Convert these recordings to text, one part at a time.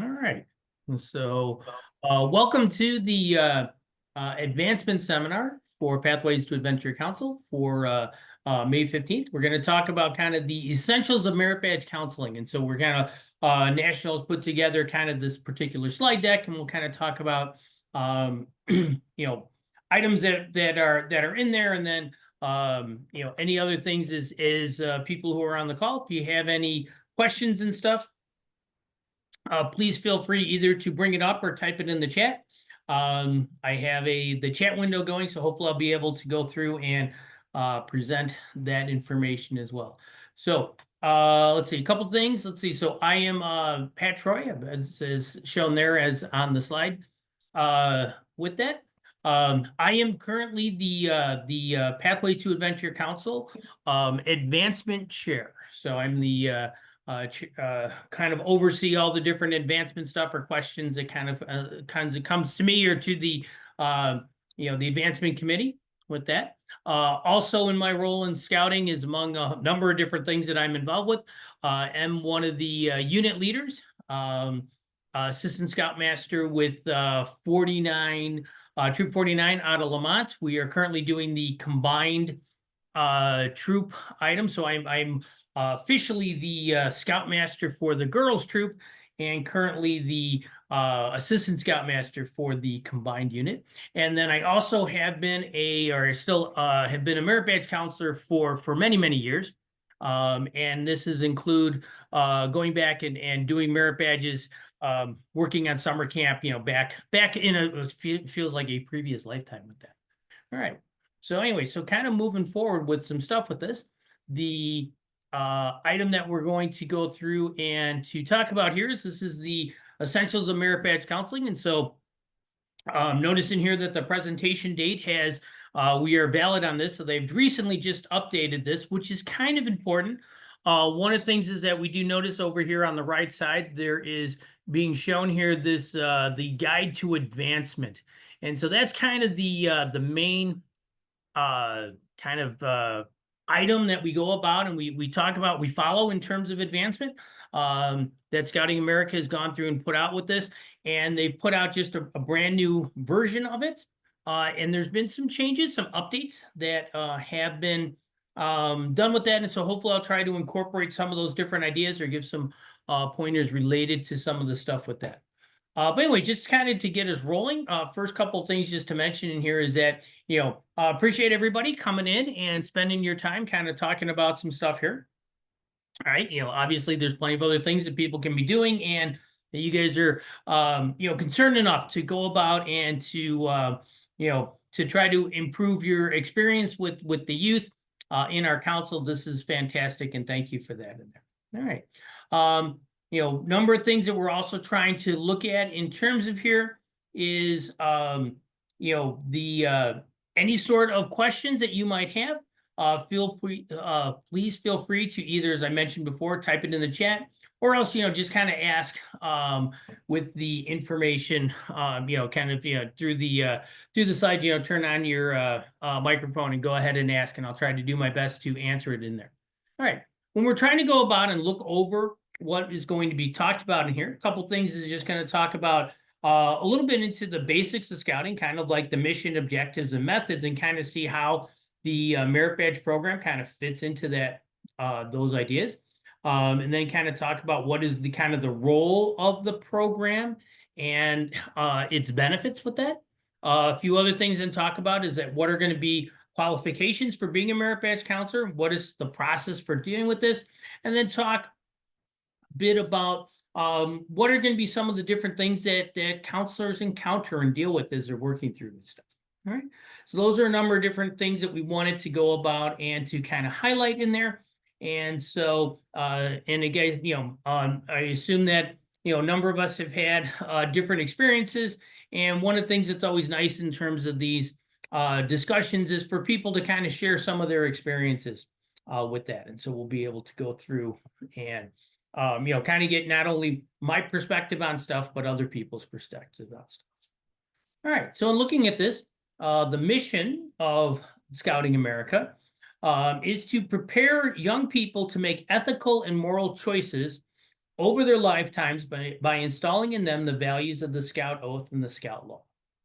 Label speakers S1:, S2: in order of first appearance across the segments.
S1: All right. And so, welcome to the advancement seminar for Pathways to Adventure Council for May 15th. We're going to talk about kind of the essentials of merit badge counseling. And so we're kind of Nationals put together kind of this particular slide deck, and we'll kind of talk about you know, items that are in there, and then any other things is people who are on the call. If you have any questions and stuff, please feel free either to bring it up or type it in the chat. I have the chat window going, so hopefully I'll be able to go through and present that information as well. So let's see, a couple things. Let's see. So I am Pat Troy, as shown there as on the slide. With that, I am currently the Pathways to Adventure Council Advancement Chair. So I'm the kind of oversee all the different advancement stuff or questions that kind of comes to me or to the the advancement committee with that. Also in my role in scouting is among a number of different things that I'm involved with. I'm one of the unit leaders, assistant scoutmaster with 49 Troop 49 out of Lamont. We are currently doing the combined troop item. So I'm officially the scoutmaster for the girls troop, and currently the assistant scoutmaster for the combined unit. And then I also have been have been a merit badge counselor for many years. And this is include going back and doing merit badges, working on summer camp, back in feels like a previous lifetime with that. All right. So anyway, so kind of moving forward with some stuff with this, the item that we're going to go through and to talk about here is this is the essentials of merit badge counseling. And so notice in here that the presentation date has, we are valid on this. So they've recently just updated this, which is kind of important. One of the things is that we do notice over here on the right side, there is being shown here this the guide to advancement. And so that's kind of the main kind of item that we go about and we talk about, we follow in terms of advancement that Scouting America has gone through and put out with this. And they've put out just a brand new version of it. And there's been some changes, some updates that have been done with that. And so hopefully I'll try to incorporate some of those different ideas or give some pointers related to some of the stuff with that. But anyway, just kind of to get us rolling, first couple of things just to mention in here is that, appreciate everybody coming in and spending your time kind of talking about some stuff here. All right. Obviously there's plenty of other things that people can be doing, and that you guys are, concerned enough to go about and to, to try to improve your experience with the youth in our council. This is fantastic, and thank you for that in there. All right. Number of things that we're also trying to look at in terms of here is, any sort of questions that you might have. Please feel free to either, as I mentioned before, type it in the chat, or else, just kind of ask with the information, through the slide, turn on your microphone and go ahead and ask, and I'll try to do my best to answer it in there. All right. When we're trying to go about and look over what is going to be talked about in here, a couple things is just going to talk about a little bit into the basics of scouting, kind of like the mission, objectives, and methods, and kind of see how the merit badge program kind of fits into that those ideas, and then kind of talk about what is the kind of the role of the program and its benefits with that. A few other things then talk about is that what are going to be qualifications for being a merit badge counselor, what is the process for dealing with this, and then talk bit about what are going to be some of the different things that counselors encounter and deal with as they're working through this stuff. All right. So those are a number of different things that we wanted to go about and to kind of highlight in there. And so, and again, I assume that, a number of us have had different experiences. And one of the things that's always nice in terms of these discussions is for people to kind of share some of their experiences with that. And so we'll be able to go through and kind of get not only my perspective on stuff, but other people's perspectives on stuff. All right. So in looking at this, the mission of Scouting America is to prepare young people to make ethical and moral choices over their lifetimes by installing in them the values of the Scout Oath and the Scout Law.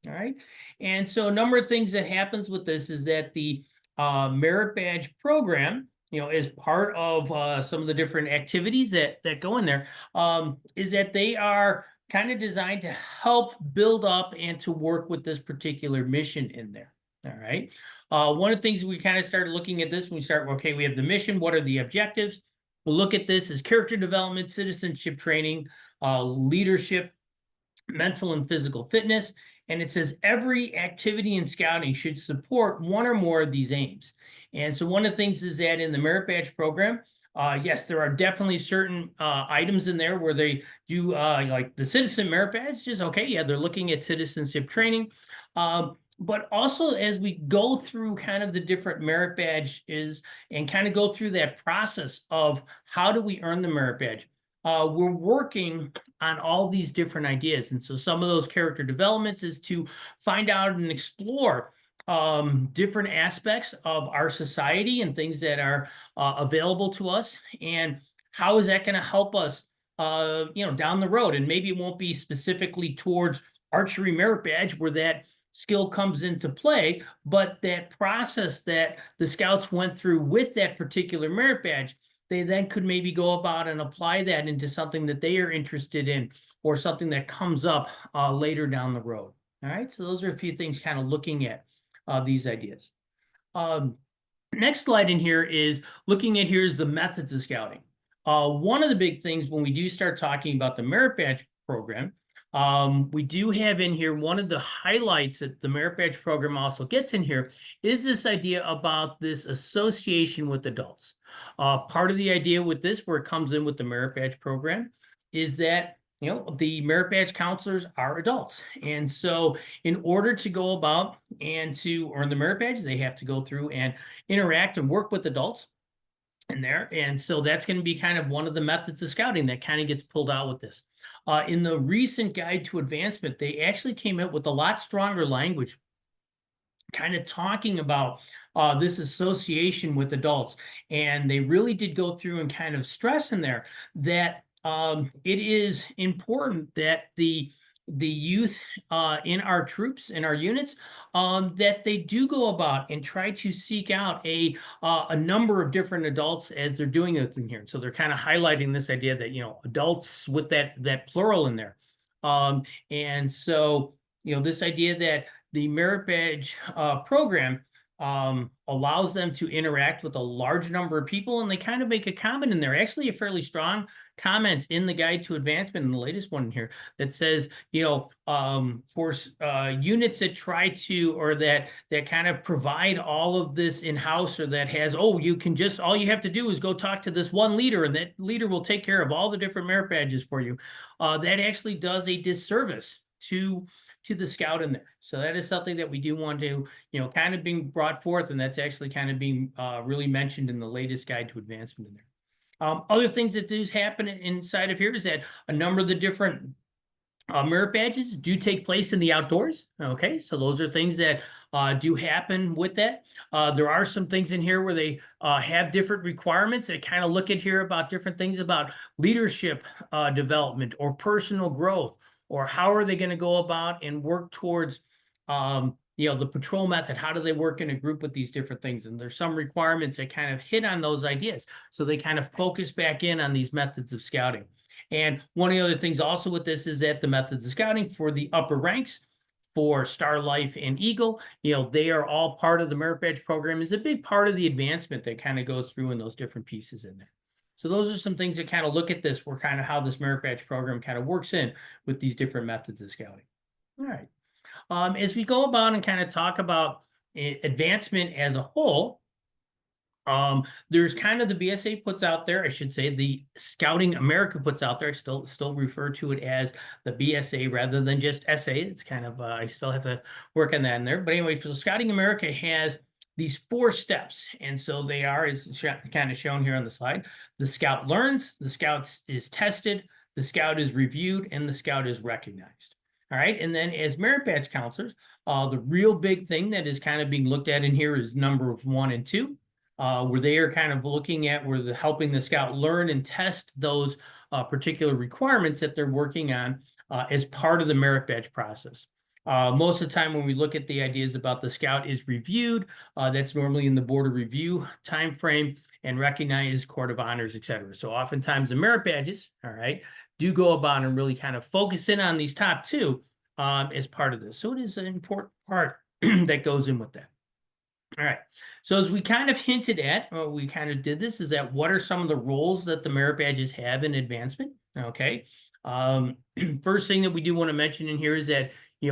S1: All right. And so a number of things that happens with this is that the merit badge program, as part of some of the different activities that go in there, is that they are kind of designed to help build up and to work with this particular mission in there. All right. One of the things we kind of started looking at this when we start, okay, we have the mission. What are the objectives? We'll look at this as character development, citizenship training, leadership, mental and physical fitness. And it says every activity in scouting should support one or more of these aims. And so one of the things is that in the merit badge program, yes, there are definitely certain items in there where they do like the citizen merit badge, just okay, yeah, they're looking at citizenship training. But also as we go through kind of the different merit badges and kind of go through that process of how do we earn the merit badge, we're working on all these different ideas. And so some of those character developments is to find out and explore different aspects of our society and things that are available to us. And how is that going to help us, down the road? And maybe it won't be specifically towards archery merit badge where that skill comes into play, but that process that the scouts went through with that particular merit badge, they then could maybe go about and apply that into something that they are interested in or something that comes up later down the road. All right, so those are a few things kind of looking at these ideas. Next slide in here is looking at here's the methods of scouting. One of the big things when we do start talking about the merit badge program, we do have in here one of the highlights that the merit badge program also gets in here is this idea about this association with adults. Part of the idea with this, where it comes in with the merit badge program, is that the merit badge counselors are adults. And so in order to go about and to earn the merit badge, they have to go through and interact and work with adults in there. And so that's going to be kind of one of the methods of scouting that kind of gets pulled out with this. In the recent guide to advancement, they actually came out with a lot stronger language kind of talking about this association with adults. And they really did go through and kind of stress in there that it is important that the youth in our troops, in our units, that they do go about and try to seek out a number of different adults as they're doing this in here. So they're kind of highlighting this idea that, adults with that plural in there. And so, this idea that the merit badge program allows them to interact with a large number of people, and they kind of make a comment in there, actually a fairly strong comment in the guide to advancement in the latest one here that says, for units that try to, or that kind of provide all of this in-house, or that has, all you have to do is go talk to this one leader and that leader will take care of all the different merit badges for you. That actually does a disservice to the scout in there. So that is something that we do want to, kind of being brought forth, and that's actually kind of being really mentioned in the latest guide to advancement in there. Other things that do happen inside of here is that a number of the different merit badges do take place in the outdoors. Okay, so those are things that do happen with that. There are some things in here where they have different requirements that kind of look at here about different things about leadership development or personal growth, or how are they going to go about and work towards the patrol method. How do they work in a group with these different things? And there's some requirements that kind of hit on those ideas. So they kind of focus back in on these methods of scouting. And one of the other things also with this is that the methods of scouting for the upper ranks, for Star Life and Eagle, they are all part of the merit badge program, is a big part of the advancement that kind of goes through in those different pieces in there. So those are some things that kind of look at this, where kind of how this merit badge program kind of works in with these different methods of scouting. All right. As we go about and kind of talk about advancement as a whole, there's kind of the BSA puts out there, I should say, the Scouting America puts out there. I still refer to it as the BSA rather than just SA. It's kind of, I still have to work on that in there. But anyway, so Scouting America has these 4 steps. And so they are, as kind of shown here on the slide, the scout learns, the scout is tested, the scout is reviewed, and the scout is recognized. All right. And then as merit badge counselors, the real big thing that is kind of being looked at in here is numbers 1 and 2. where they are kind of looking at where they're helping the scout learn and test those particular requirements that they're working on as part of the merit badge process. Most of the time when we look at the ideas about the scout is reviewed, that's normally in the board of review time frame and recognized court of honors, et cetera. So oftentimes the merit badges, all right, do go about and really kind of focus in on these top two as part of this. So it is an important part that goes in with that. All right. So as we kind of hinted at, we kind of did this, is that what are some of the roles that the merit badges have in advancement? Okay. First thing that we do want to mention in here is that,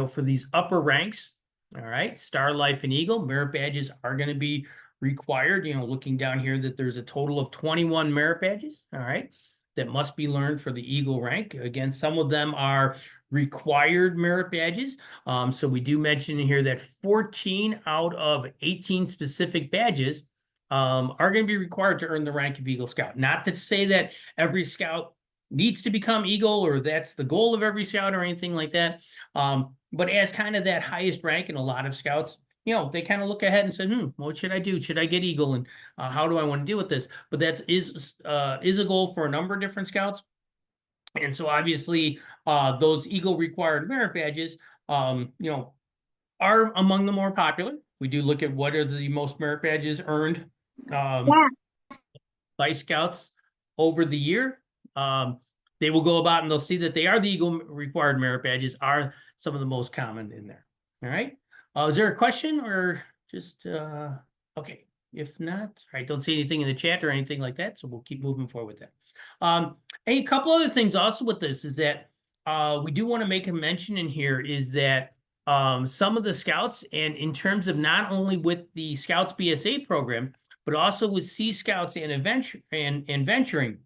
S1: for these upper ranks, all right, Star, Life, and Eagle, merit badges are going to be required. Looking down here that there's a total of 21 merit badges, all right, that must be learned for the Eagle rank. Again, some of them are required merit badges. So we do mention in here that 14 out of 18 specific badges are going to be required to earn the rank of Eagle Scout. Not to say that every scout needs to become Eagle or that's the goal of every scout or anything like that. But as kind of that highest rank in a lot of scouts, they kind of look ahead and say, what should I do? Should I get Eagle? And how do I want to deal with this? But that is a goal for a number of different scouts. And so obviously those Eagle required merit badges, are among the more popular. We do look at what are the most merit badges earned by scouts over the year. They will go about and they'll see that they are the Eagle required merit badges are some of the most common in there. All right. Is there a question or just, okay. If not, I don't see anything in the chat or anything like that. So we'll keep moving forward with that. A couple other things also with this is that we do want to make a mention in here is that some of the scouts, and in terms of not only with the Scouts BSA program, but also with Sea Scouts and venturing,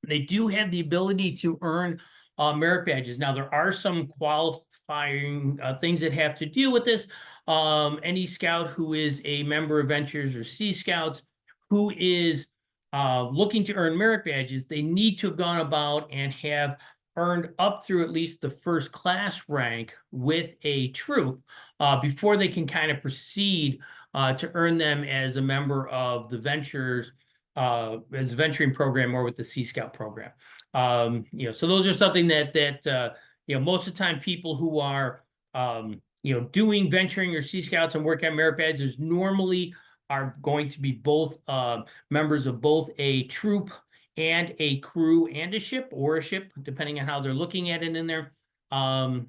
S1: they do have the ability to earn merit badges. Now, there are some qualifying things that have to deal with this. Any scout who is a member of Ventures or Sea Scouts who is looking to earn merit badges, they need to have gone about and have earned up through at least the first class rank with a troop before they can kind of proceed to earn them as a member of the Ventures as a venturing program or with the Sea Scout program. So those are something that most of the time people who are doing venturing or Sea Scouts and work at merit badges normally are going to be both members of both a troop and a crew and a ship, or a ship, depending on how they're looking at it in there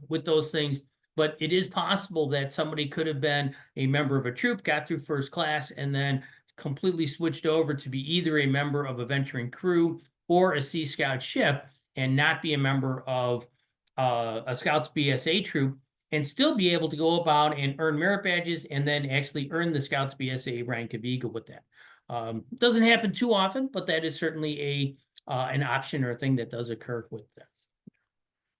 S1: with those things. But it is possible that somebody could have been a member of a troop, got through first class, and then completely switched over to be either a member of a venturing crew or a Sea Scout ship and not be a member of a Scouts BSA troop and still be able to go about and earn merit badges and then actually earn the Scouts BSA rank of Eagle with that. Doesn't happen too often, but that is certainly an option or a thing that does occur with that.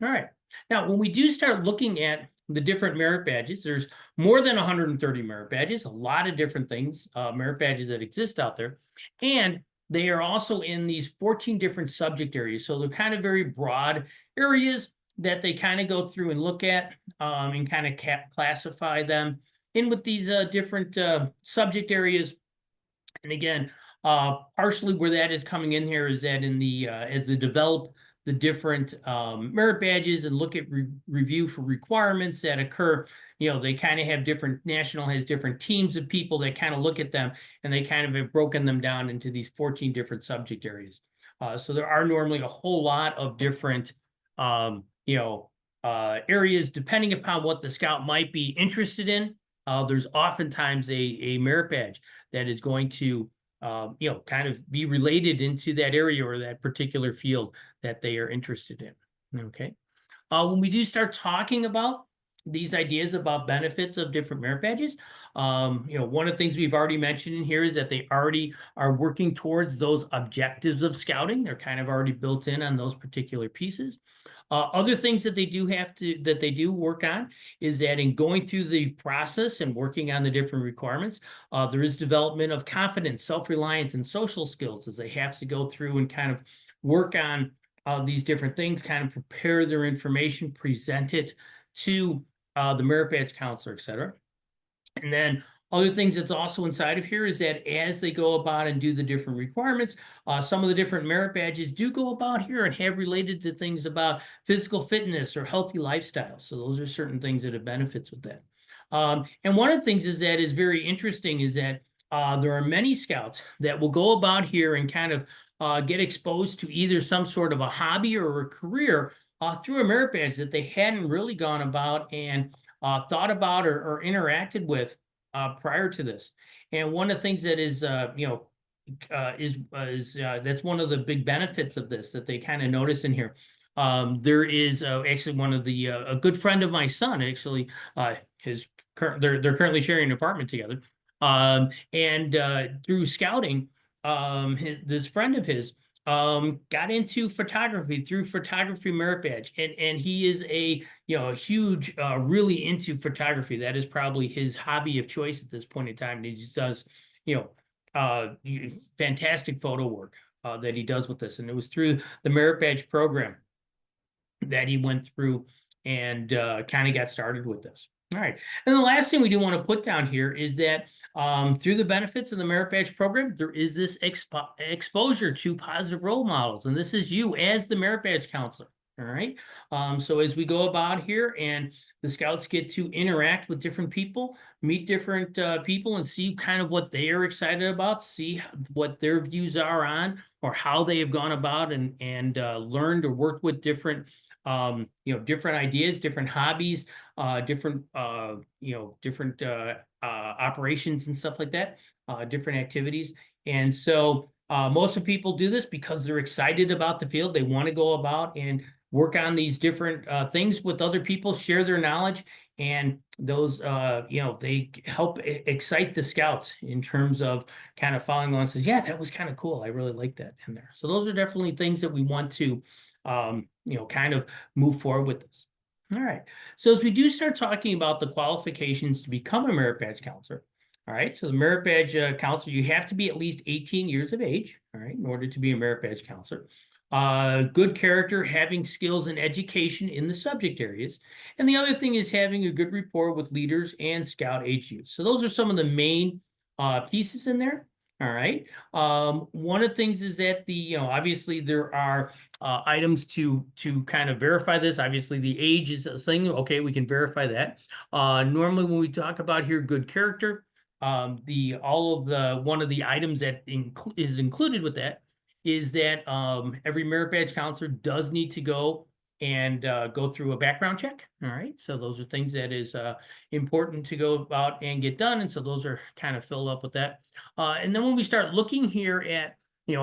S1: All right. Now, when we do start looking at the different merit badges, there's more than 130 merit badges, a lot of different things, merit badges that exist out there. And they are also in these 14 different subject areas. So they're kind of very broad areas that they kind of go through and look at and kind of classify them in with these different subject areas. And again, partially where that is coming in here is that in the as they develop the different merit badges and look at review for requirements that occur, they kind of have National has different teams of people that kind of look at them, and they kind of have broken them down into these 14 different subject areas. So there are normally a whole lot of different, areas depending upon what the scout might be interested in. There's oftentimes a merit badge that is going to kind of be related into that area or that particular field that they are interested in. Okay. When we do start talking about these ideas about benefits of different merit badges, one of the things we've already mentioned in here is that they already are working towards those objectives of scouting. They're kind of already built in on those particular pieces. Other things that they do work on is that in going through the process and working on the different requirements, there is development of confidence, self-reliance, and social skills as they have to go through and kind of work on these different things, kind of prepare their information, present it to the merit badge counselor, et cetera. And then Other things that's also inside of here is that as they go about and do the different requirements, some of the different merit badges do go about here and have related to things about physical fitness or healthy lifestyle. So those are certain things that have benefits with that. And one of the things that is very interesting is that there are many scouts that will go about here and kind of get exposed to either some sort of a hobby or a career through a merit badge that they hadn't really gone about and thought about or interacted with prior to this. And one of the things that is, that's one of the big benefits of this that they kind of notice in here. There is actually one of the a good friend of my son actually they're currently sharing an apartment together. And through scouting, this friend of his got into photography through photography merit badge, and he is a a huge really into photography. That is probably his hobby of choice at this point in time, and he just does fantastic photo work that he does with this. And it was through the merit badge program that he went through and kind of got started with this. All right. And the last thing we do want to put down here is that through the benefits of the merit badge program, there is this exposure to positive role models. And this is you as the merit badge counselor. All right. So as we go about here and the scouts get to interact with different people, meet different people and see kind of what they are excited about, see what their views are on or how they have gone about and learned or worked with different different ideas, different hobbies, different different operations and stuff like that, different activities. And so most of the people do this because they're excited about the field. They want to go about and work on these different things with other people, share their knowledge, and those they help excite the scouts in terms of kind of following on. Says, yeah, that was kind of cool. I really like that in there. So those are definitely things that we want to kind of move forward with this. All right. So as we do start talking about the qualifications to become a merit badge counselor, all right. So the merit badge counselor, you have to be at least 18 years of age, all right, in order to be a merit badge counselor. Good character, having skills and education in the subject areas. And the other thing is having a good rapport with leaders and scout age youth. So those are some of the main pieces in there. All right. One of the things is that obviously there are items to kind of verify this. Obviously the age is a thing. Okay, we can verify that. Normally when we talk about here good character, one of the items that is included with that is that every merit badge counselor does need to go and go through a background check. All right. So those are things that is important to go about and get done. And so those are kind of filled up with that. And then when we start looking here at,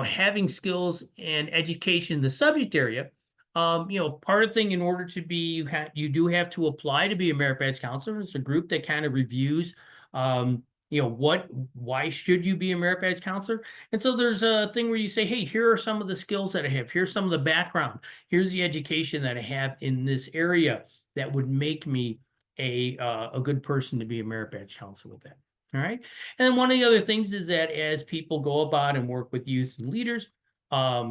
S1: having skills and education in the subject area, part of the thing in order to be, you do have to apply to be a merit badge counselor. It's a group that kind of reviews, why should you be a merit badge counselor? And so there's a thing where you say, hey, here are some of the skills that I have. Here's some of the background. Here's the education that I have in this area that would make me a good person to be a merit badge counselor with that. All right. And then one of the other things is that as people go about and work with youth and leaders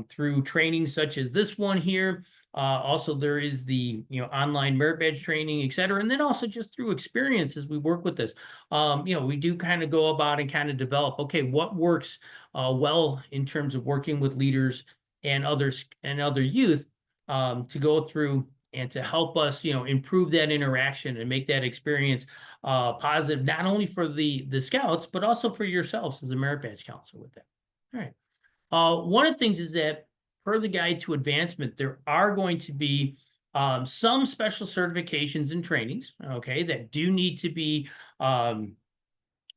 S1: through training such as this one here, also there is the online merit badge training, et cetera. And then also just through experience as we work with this, we do kind of go about and kind of develop, okay, what works well in terms of working with leaders and others and other youth to go through and to help us, improve that interaction and make that experience positive, not only for the scouts, but also for yourselves as a merit badge counselor with that. All right. One of the things is that per the guide to advancement, there are going to be some special certifications and trainings, okay, that do need to be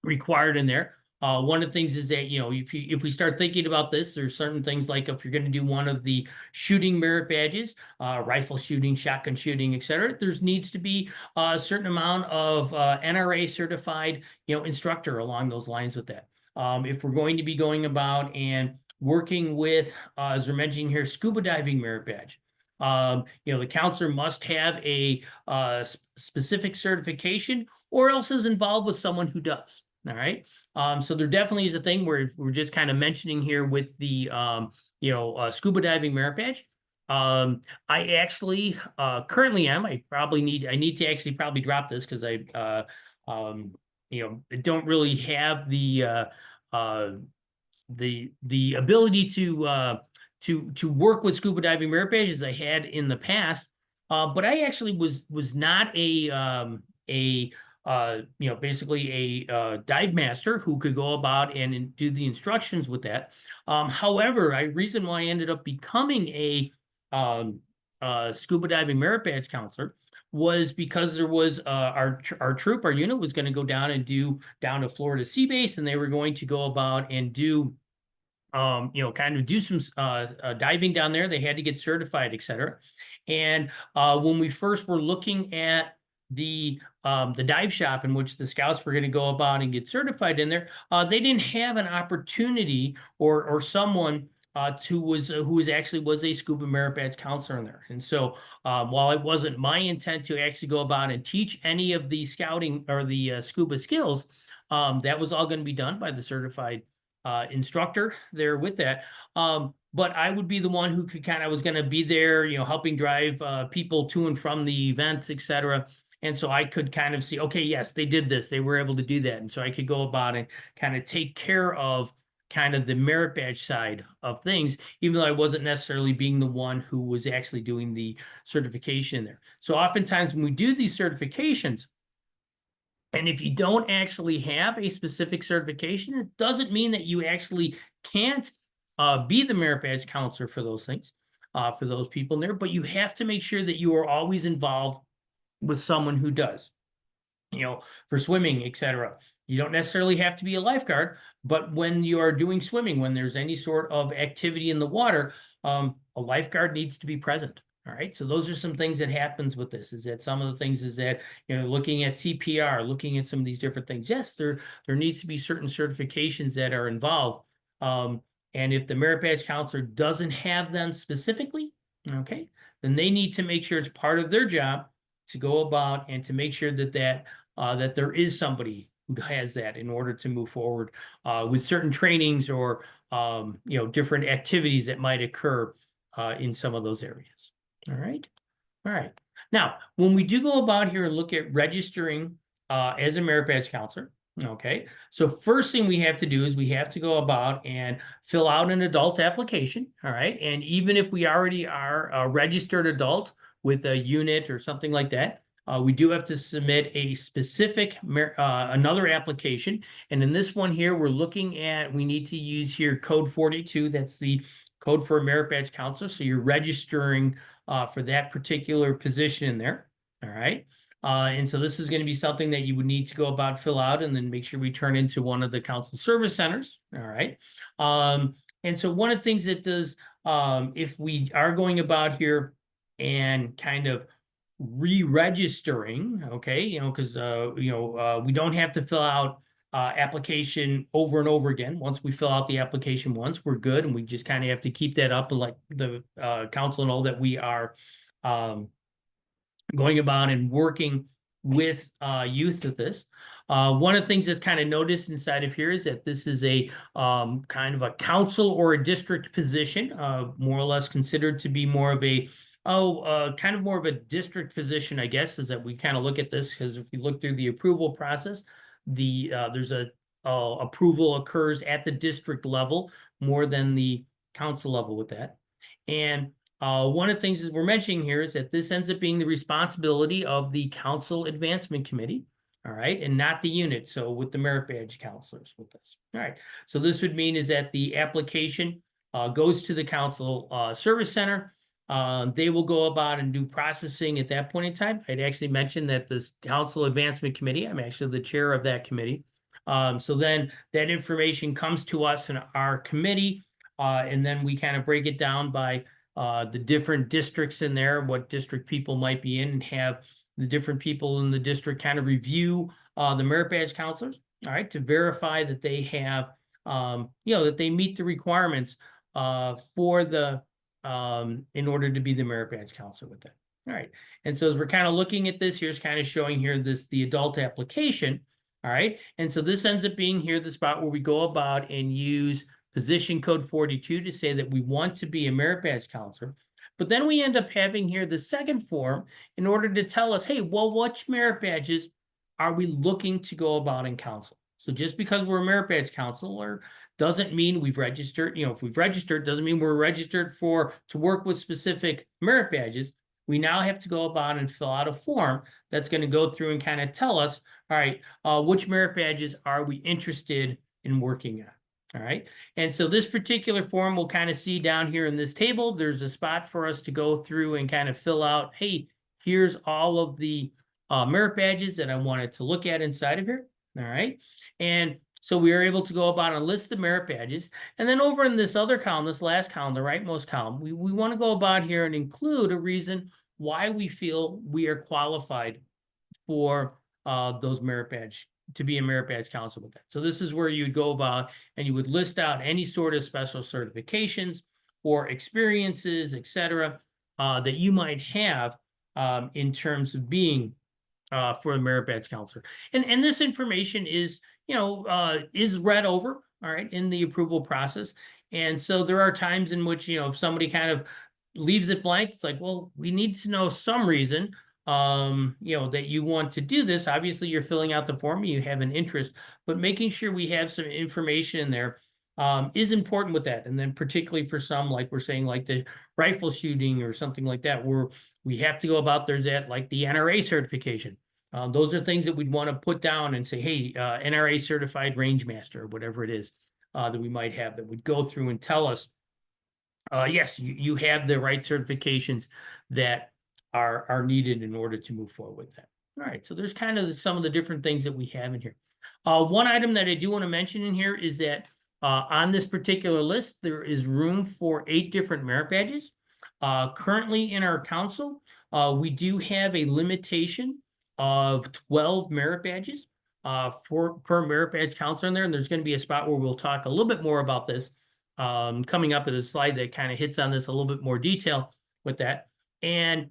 S1: required in there. One of the things is that, if we start thinking about this, there's certain things like if you're going to do one of the shooting merit badges, rifle shooting, shotgun shooting, et cetera, there's needs to be a certain amount of NRA certified, instructor along those lines with that. If we're going to be going about and working with, as we're mentioning here, scuba diving merit badge, the counselor must have a specific certification or else is involved with someone who does. All right. So there definitely is a thing where we're just kind of mentioning here with the, scuba diving merit badge. I actually currently am. I need to actually probably drop this because don't really have uh, the ability to work with scuba diving merit badges I had in the past. But I actually was not basically a dive master who could go about and do the instructions with that. However, reason why I ended up becoming um, scuba diving merit badge counselor was because there was our troop, our unit was going to go down and do down to Florida Sea Base, and they were going to go about and do kind of do some diving down there. They had to get certified, et cetera. And when we first were looking at the dive shop in which the scouts were going to go about and get certified in there, they didn't have an opportunity or someone who was actually a scuba merit badge counselor in there. And so while it wasn't my intent to actually go about and teach any of the scouting or the scuba skills, that was all going to be done by the certified instructor there with that. But I would be the one who could was going to be there, helping drive people to and from the events, et cetera. And so I could kind of see, okay, yes, they did this. They were able to do that. And so I could go about and kind of take care of kind of the merit badge side of things, even though I wasn't necessarily being the one who was actually doing the certification there. So oftentimes when we do these certifications, and if you don't actually have a specific certification, it doesn't mean that you actually can't be the merit badge counselor for those things, for those people in there, but you have to make sure that you are always involved with someone who does, for swimming, et cetera. You don't necessarily have to be a lifeguard, but when you are doing swimming, when there's any sort of activity in the water, a lifeguard needs to be present. All right. So those are some things that happens with this, is that some of the things is that, looking at CPR, looking at some of these different things. Yes, there needs to be certain certifications that are involved. And if the merit badge counselor doesn't have them specifically, okay, then they need to make sure it's part of their job to go about and to make sure that that there is somebody who has that in order to move forward with certain trainings or different activities that might occur in some of those areas. All right. All right. Now, when we do go about here and look at registering as a merit badge counselor, okay, so first thing we have to do is we have to go about and fill out an adult application. All right. And even if we already are a registered adult with a unit or something like that, we do have to submit a specific another application. And in this one here, we're looking at, we need to use here code 42. That's the code for a merit badge counselor. So you're registering for that particular position in there. All right. And so this is going to be something that you would need to go about, fill out, and then make sure we turn into one of the council service centers. All right. And so one of the things that does, if we are going about here and kind of re-registering, okay, because we don't have to fill out application over and over again. Once we fill out the application once, we're good, and we just kind of have to keep that up and let the council know that we are going about and working with youth with this. One of the things that's kind of noticed inside of here is that this is a kind of a council or a district position, more or less considered to be more of a kind of more of a district position, I guess, is that we kind of look at this, because if we look through the approval process, there's a approval occurs at the district level more than the council level with that. And one of the things that we're mentioning here is that this ends up being the responsibility of the council advancement committee, all right, and not the unit. So with the merit badge counselors with this. All right. So this would mean is that the application goes to the council service center. They will go about and do processing at that point in time. I'd actually mentioned that this council advancement committee, I'm actually the chair of that committee. So then that information comes to us in our committee, and then we kind of break it down by the different districts in there, what district people might be in, and have the different people in the district kind of review the merit badge counselors, all right, to verify that they have, that they meet the requirements for the in order to be the merit badge counselor with that. All right. And so as we're kind of looking at this, here's kind of showing here the adult application. All right. And so this ends up being here the spot where we go about and use position code 42 to say that we want to be a merit badge counselor. But then we end up having here the second form in order to tell us, hey, well, which merit badges are we looking to go about in council? So just because we're a merit badge counselor doesn't mean we've registered, if we've registered, doesn't mean we're registered to work with specific merit badges. We now have to go about and fill out a form that's going to go through and kind of tell us, all right, which merit badges are we interested in working on? All right. And so this particular form we'll kind of see down here in this table. There's a spot for us to go through and kind of fill out, hey, here's all of the merit badges that I wanted to look at inside of here. All right. And so we are able to go about and list the merit badges. And then over in this other column, this last column, the rightmost column, we want to go about here and include a reason why we feel we are qualified for those merit badge, to be a merit badge counselor with that. So this is where you would go about and you would list out any sort of special certifications or experiences, etc., that you might have in terms of being for a merit badge counselor. And this information is, is read over, all right, in the approval process. And so there are times in which, if somebody kind of leaves it blank, it's like, well, we need to know some reason, that you want to do this. Obviously, you're filling out the form, you have an interest, but making sure we have some information in there is important with that. And then particularly for some, like we're saying, like the rifle shooting or something like that, where we have to go about, there's that, like the NRA certification. Those are things that we'd want to put down and say, hey, NRA certified range master, or whatever it is that we might have, that would go through and tell us, yes, you have the right certifications that are needed in order to move forward with that. All right, so there's kind of some of the different things that we have in here. One item that I do want to mention in here is that on this particular list, there is room for 8 different merit badges. Currently in our council, we do have a limitation of 12 merit badges per merit badge counselor in there. And there's going to be a spot where we'll talk a little bit more about this coming up at a slide that kind of hits on this a little bit more detail with that. And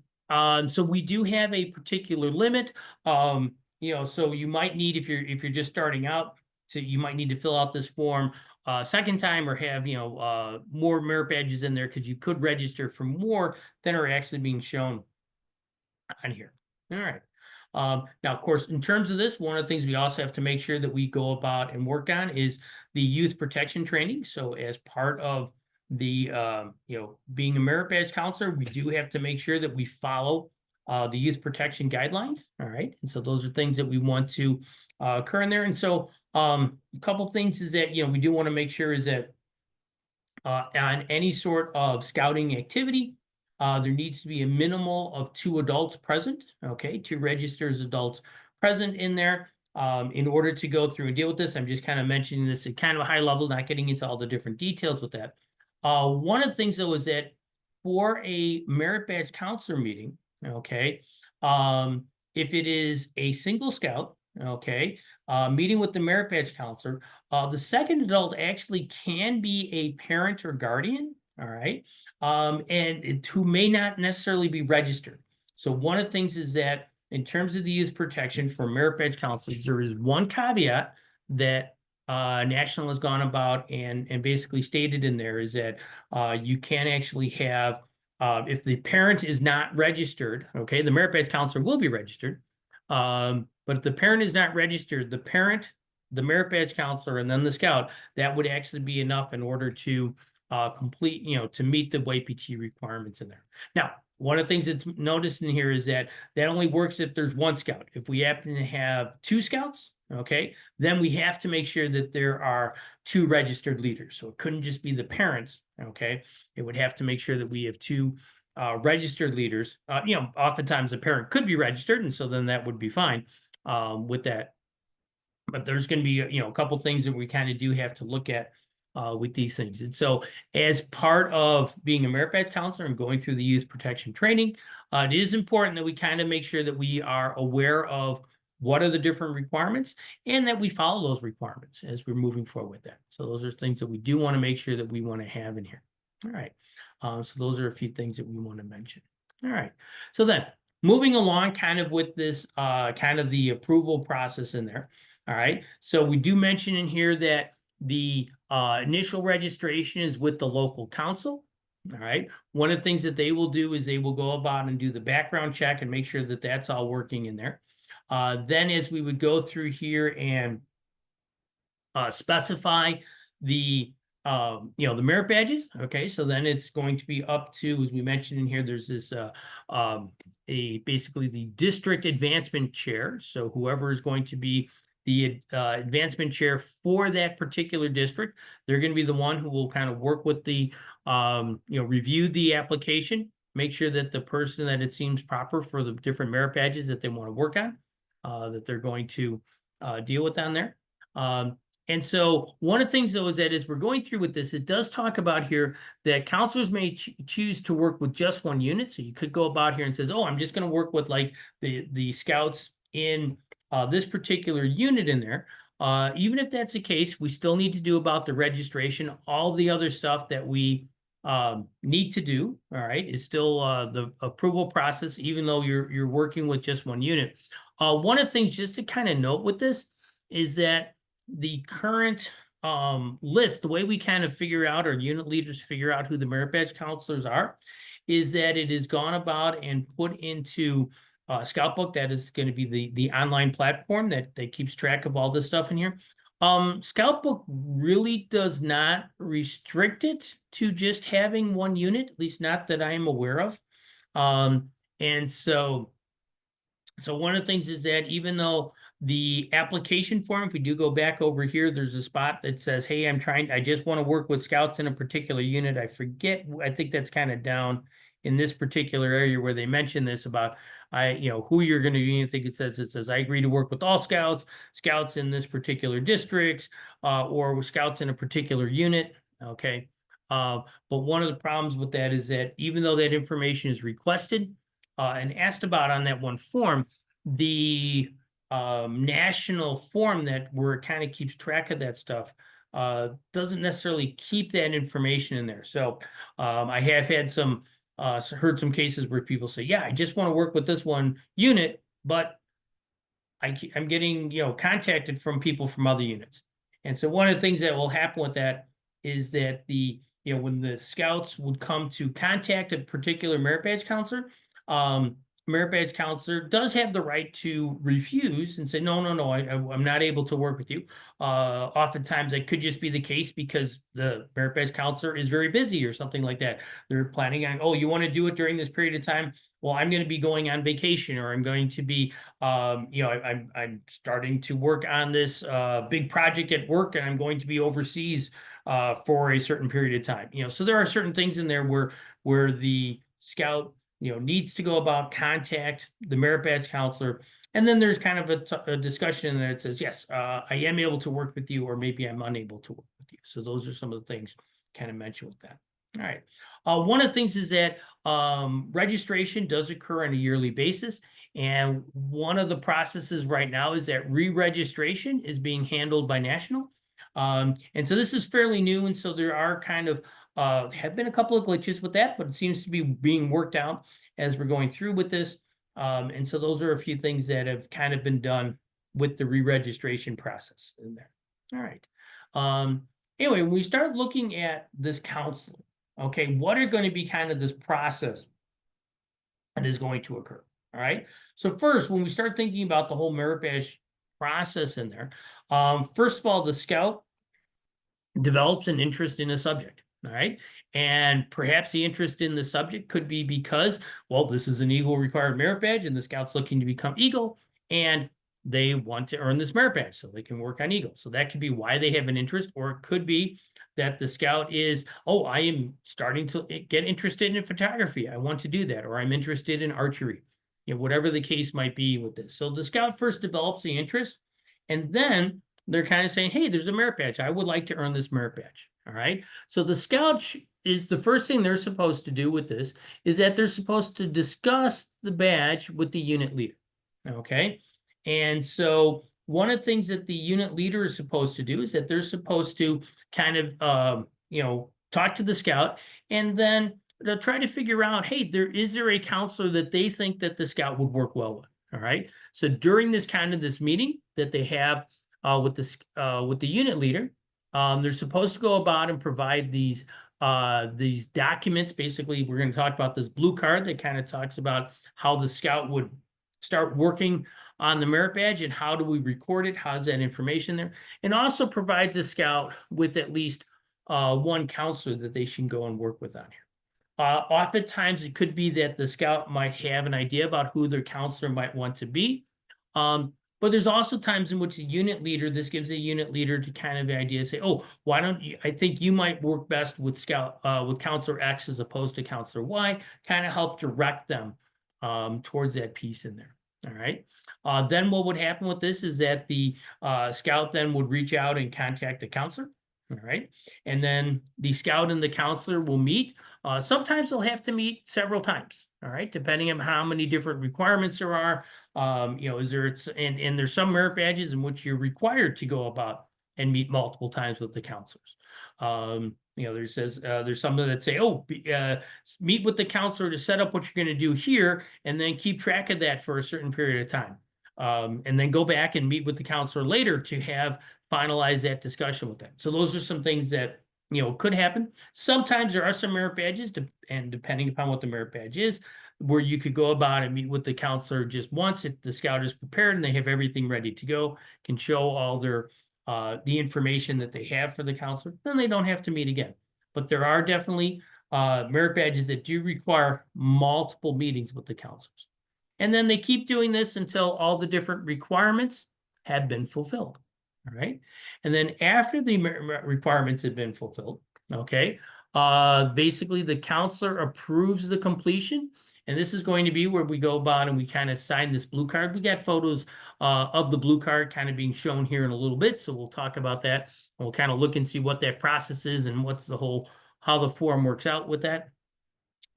S1: so we do have a particular limit. So you might need, if you're just starting out, so you might need to fill out this form second time or have, more merit badges in there, because you could register for more than are actually being shown on here. All right. Now, of course, in terms of this, one of the things we also have to make sure that we go about and work on is the youth protection training. So as part of the, being a merit badge counselor, we do have to make sure that we follow the youth protection guidelines. All right. And so those are things that we want to occur in there. And so a couple things is that, we do want to make sure is that on any sort of scouting activity, there needs to be a minimal of 2 adults present, okay, 2 registered adults present in there. In order to go through and deal with this, I'm just kind of mentioning this at kind of a high level, not getting into all the different details with that. One of the things, though, is that for a merit badge counselor meeting, okay, if it is a single scout, okay, meeting with the merit badge counselor, the second adult actually can be a parent or guardian, all right, and who may not necessarily be registered. So one of the things is that in terms of the youth protection for merit badge counselors, there is one caveat that National has gone about and basically stated in there, is that you can actually have, if the parent is not registered, okay, the merit badge counselor will be registered, but if the parent is not registered, the parent, the merit badge counselor, and then the scout, that would actually be enough in order to complete, to meet the YPT requirements in there. Now, one of the things that's noticed in here is that only works if there's one scout. If we happen to have 2 scouts, okay, then we have to make sure that there are 2 registered leaders. So it couldn't just be the parents, okay? It would have to make sure that we have 2 registered leaders. Oftentimes the parent could be registered, and so then that would be fine with that. But there's going to be, a couple things that we kind of do have to look at with these things. And so as part of being a merit badge counselor and going through the youth protection training, it is important that we kind of make sure that we are aware of what are the different requirements and that we follow those requirements as we're moving forward with that. So those are things that we do want to make sure that we want to have in here. All right. So those are a few things that we want to mention. All right. So then moving along kind of with this kind of the approval process in there. All right. So we do mention in here that the initial registration is with the local council. All right. One of the things that they will do is they will go about and do the background check and make sure that that's all working in there. Then as we would go through here and specify the the merit badges. Okay, so then it's going to be up to, as we mentioned in here, there's this basically the district advancement chair. So whoever is going to be the advancement chair for that particular district, they're going to be the one who will kind of work with the review the application, make sure that the person that it seems proper for the different merit badges that they want to work on, that they're going to deal with on there. And so one of the things, though, is that as we're going through with this, it does talk about here that counselors may choose to work with just one unit. So you could go about here and says, oh, I'm just going to work with like the scouts in this particular unit in there. Even if that's the case, we still need to do about the registration. All the other stuff that we need to do, all right, is still the approval process, even though you're working with just one unit. One of the things just to kind of note with this is that the current list, the way we kind of figure out, or unit leaders figure out who the merit badge counselors are, is that it is gone about and put into Scout Book. That is going to be the online platform that keeps track of all this stuff in here. Scout Book really does not restrict it to just having one unit, at least not that I am aware of. And so one of the things is that even though the application form, if we do go back over here, there's a spot that says, hey, I just want to work with scouts in a particular unit. I forget, I think that's kind of down in this particular area where they mention this about, who you're going to be. I think it says, I agree to work with all scouts in this particular districts, or with scouts in a particular unit. Okay. But one of the problems with that is that even though that information is requested and asked about on that one form, the national form where it kind of keeps track of that stuff doesn't necessarily keep that information in there. So I have had heard some cases where people say, yeah, I just want to work with this one unit, but I'm getting contacted from people from other units. And so one of the things that will happen with that is that when the scouts would come to contact a particular merit badge counselor, merit badge counselor does have the right to refuse and say, no, I'm not able to work with you. Oftentimes that could just be the case because the merit badge counselor is very busy or something like that. They're planning on, oh, you want to do it during this period of time? Well, I'm going to be going on vacation, or I'm going to be, I'm starting to work on this big project at work, and I'm going to be overseas for a certain period of time. So there are certain things in there where the scout needs to go about, contact the merit badge counselor. And then there's kind of a discussion that says, yes, I am able to work with you, or maybe I'm unable to work with you. So those are some of the things kind of mentioned with that. All right. One of the things is that registration does occur on a yearly basis. And one of the processes right now is that re-registration is being handled by National. And so this is fairly new. And so there are kind of have been a couple of glitches with that, but it seems to be being worked out as we're going through with this. And so those are a few things that have kind of been done with the re-registration process in there. All right. Anyway, when we start looking at this counseling, okay, what are going to be kind of this process that is going to occur? All right. So first, when we start thinking about the whole merit badge process in there, first of all, the scout develops an interest in a subject. All right. And perhaps the interest in the subject could be because, well, this is an Eagle required merit badge and the scout's looking to become Eagle, and they want to earn this merit badge so they can work on Eagle. So that could be why they have an interest, or it could be that the scout is, oh, I am starting to get interested in photography. I want to do that, or I'm interested in archery, whatever the case might be with this. So the scout first develops the interest, and then they're kind of saying, hey, there's a merit badge. I would like to earn this merit badge. All right. So the scout is the first thing they're supposed to do with this is that they're supposed to discuss the badge with the unit leader. Okay. And so one of the things that the unit leader is supposed to do is that they're supposed to kind of, talk to the scout, and then they'll try to figure out, hey, is there a counselor that they think that the scout would work well with? All right. So during this meeting that they have with the unit leader, they're supposed to go about and provide these documents. Basically, we're going to talk about this blue card that kind of talks about how the scout would start working on the merit badge and how do we record it? How's that information there? And also provides a scout with at least one counselor that they should go and work with on here. Oftentimes, it could be that the scout might have an idea about who their counselor might want to be. But there's also times in which the unit leader, this gives a unit leader to kind of the idea, say, oh, why don't you, I think you might work best with with counselor X as opposed to counselor Y, kind of help direct them towards that piece in there. All right. Then what would happen with this is that the scout then would reach out and contact the counselor. All right. And then the scout and the counselor will meet. Sometimes they'll have to meet several times. All right. Depending on how many different requirements there are. Is there, and there's some merit badges in which you're required to go about and meet multiple times with the counselors. There's some that say, meet with the counselor to set up what you're going to do here, and then keep track of that for a certain period of time. And then go back and meet with the counselor later to have finalize that discussion with them. So those are some things that, could happen. Sometimes there are some merit badges, and depending upon what the merit badge is, where you could go about and meet with the counselor just once if the scout is prepared and they have everything ready to go, can show all their the information that they have for the counselor, then they don't have to meet again. But there are definitely merit badges that do require multiple meetings with the counselors. And then they keep doing this until all the different requirements have been fulfilled. All right. And then after the requirements have been fulfilled, okay, basically the counselor approves the completion. And this is going to be where we go about and we kind of sign this blue card. We got photos of the blue card kind of being shown here in a little bit. So we'll talk about that. And we'll kind of look and see what that process is and what's how the form works out with that.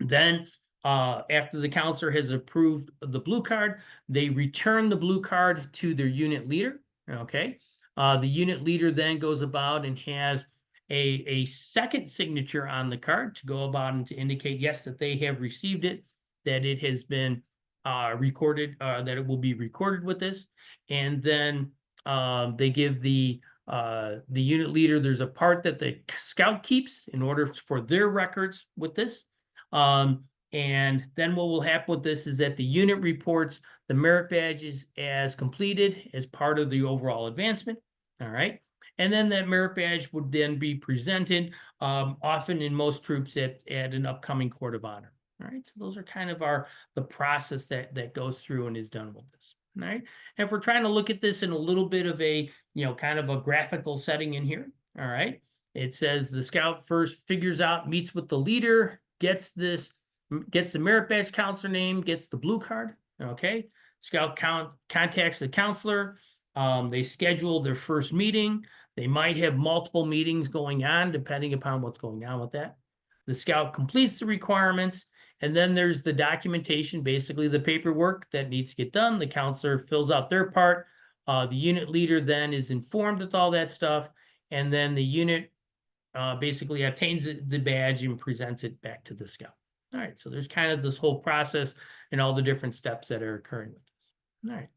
S1: Then after the counselor has approved the blue card, they return the blue card to their unit leader. Okay. The unit leader then goes about and has a second signature on the card to go about and to indicate, yes, that they have received it, that it has been recorded, that it will be recorded with this. And then they give the unit leader, there's a part that the scout keeps in order for their records with this. And then what will happen with this is that the unit reports the merit badges as completed as part of the overall advancement. All right. And then that merit badge would then be presented, often in most troops at an upcoming court of honor. All right. So those are kind of the process that goes through and is done with this. All right. And if we're trying to look at this in a little bit of a, kind of a graphical setting in here. All right. It says the scout first figures out, meets with the leader, gets the merit badge counselor name, gets the blue card. Okay. Scout contacts the counselor. They schedule their first meeting. They might have multiple meetings going on depending upon what's going on with that. The scout completes the requirements. And then there's the documentation, basically the paperwork that needs to get done. The counselor fills out their part. The unit leader then is informed with all that stuff. And then the unit basically obtains the badge and presents it back to the scout. All right, so there's kind of this whole process and all the different steps that are occurring with this. All right,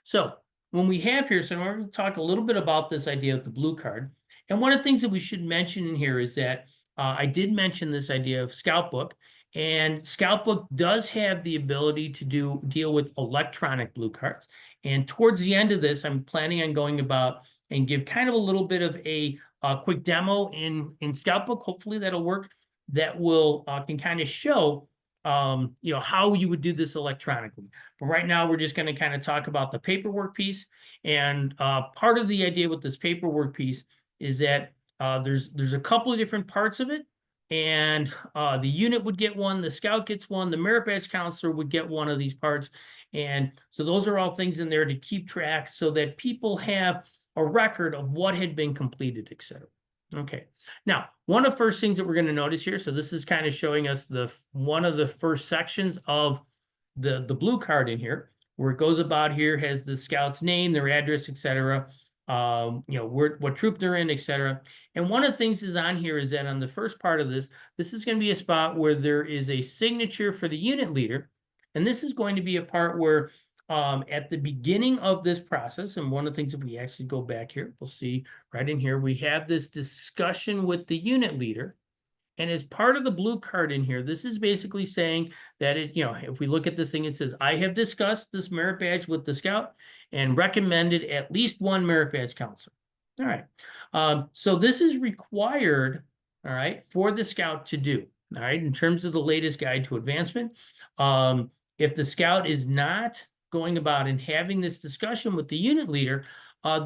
S1: so when we have here, so we're going to talk a little bit about this idea of the blue card. And one of the things that we should mention in here is that I did mention this idea of Scout Book. And Scout Book does have the ability to deal with electronic blue cards. And towards the end of this, I'm planning on going about and give kind of a little bit of a quick demo in Scout Book. Hopefully that'll work. That will can kind of show how you would do this electronically. But right now we're just going to kind of talk about the paperwork piece. And part of the idea with this paperwork piece is that there's a couple of different parts of it. And the unit would get one, the scout gets one, the merit badge counselor would get one of these parts. And so those are all things in there to keep track so that people have a record of what had been completed, et cetera. Okay. Now, one of the first things that we're going to notice here, so this is kind of showing us one of the first sections of the blue card in here, where it goes about here, has the scout's name, their address, et cetera, what troop they're in, et cetera. And one of the things is on here is that on the first part of this is going to be a spot where there is a signature for the unit leader. And this is going to be a part where at the beginning of this process, and one of the things, if we actually go back here, we'll see right in here, we have this discussion with the unit leader. And as part of the blue card in here, this is basically saying that if we look at this thing, it says, I have discussed this merit badge with the scout and recommended at least one merit badge counselor. All right. So this is required, all right, for the scout to do, all right, in terms of the latest guide to advancement. If the scout is not going about and having this discussion with the unit leader,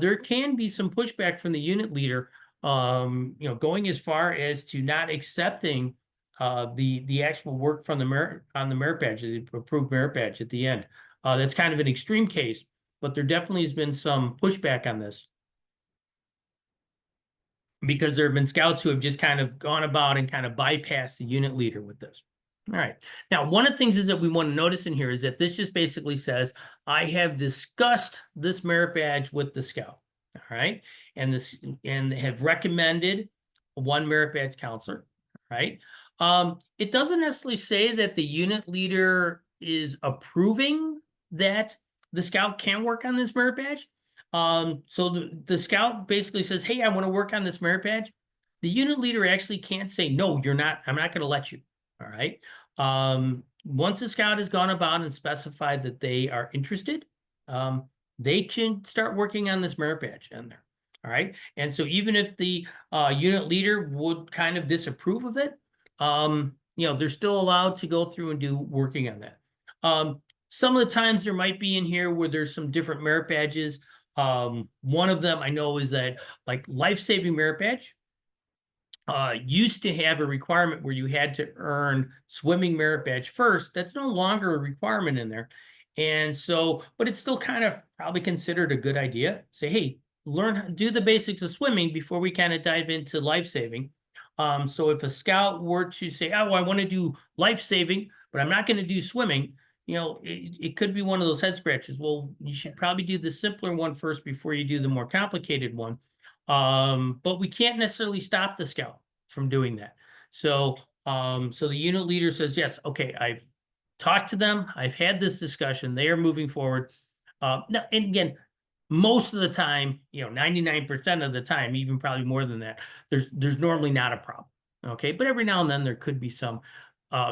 S1: there can be some pushback from the unit leader, going as far as to not accepting the actual work from the merit on the merit badge, the approved merit badge at the end. That's kind of an extreme case, but there definitely has been some pushback on this, because there have been scouts who have just kind of gone about and kind of bypassed the unit leader with this. All right. Now, one of the things is that we want to notice in here is that this just basically says, I have discussed this merit badge with the scout. All right. And have recommended one merit badge counselor. Right. It doesn't necessarily say that the unit leader is approving that the scout can work on this merit badge. So the scout basically says, hey, I want to work on this merit badge. The unit leader actually can't say, no, you're not, I'm not going to let you. All right. Once the scout has gone about and specified that they are interested, they can start working on this merit badge in there. All right. And so even if the unit leader would kind of disapprove of it, they're still allowed to go through and do working on that. Some of the times there might be in here where there's some different merit badges. One of them I know is that, like, life-saving merit badge used to have a requirement where you had to earn swimming merit badge first. That's no longer a requirement in there. And so, but it's still kind of probably considered a good idea. Say, hey, do the basics of swimming before we kind of dive into life-saving. So if a scout were to say, oh, I want to do life-saving, but I'm not going to do swimming, it could be one of those head scratches. Well, you should probably do the simpler one first before you do the more complicated one. But we can't necessarily stop the scout from doing that. So, so the unit leader says, yes, okay, I've talked to them. I've had this discussion. They are moving forward. Now, and again, most of the time, 99% of the time, even probably more than that, there's normally not a problem. Okay. But every now and then there could be some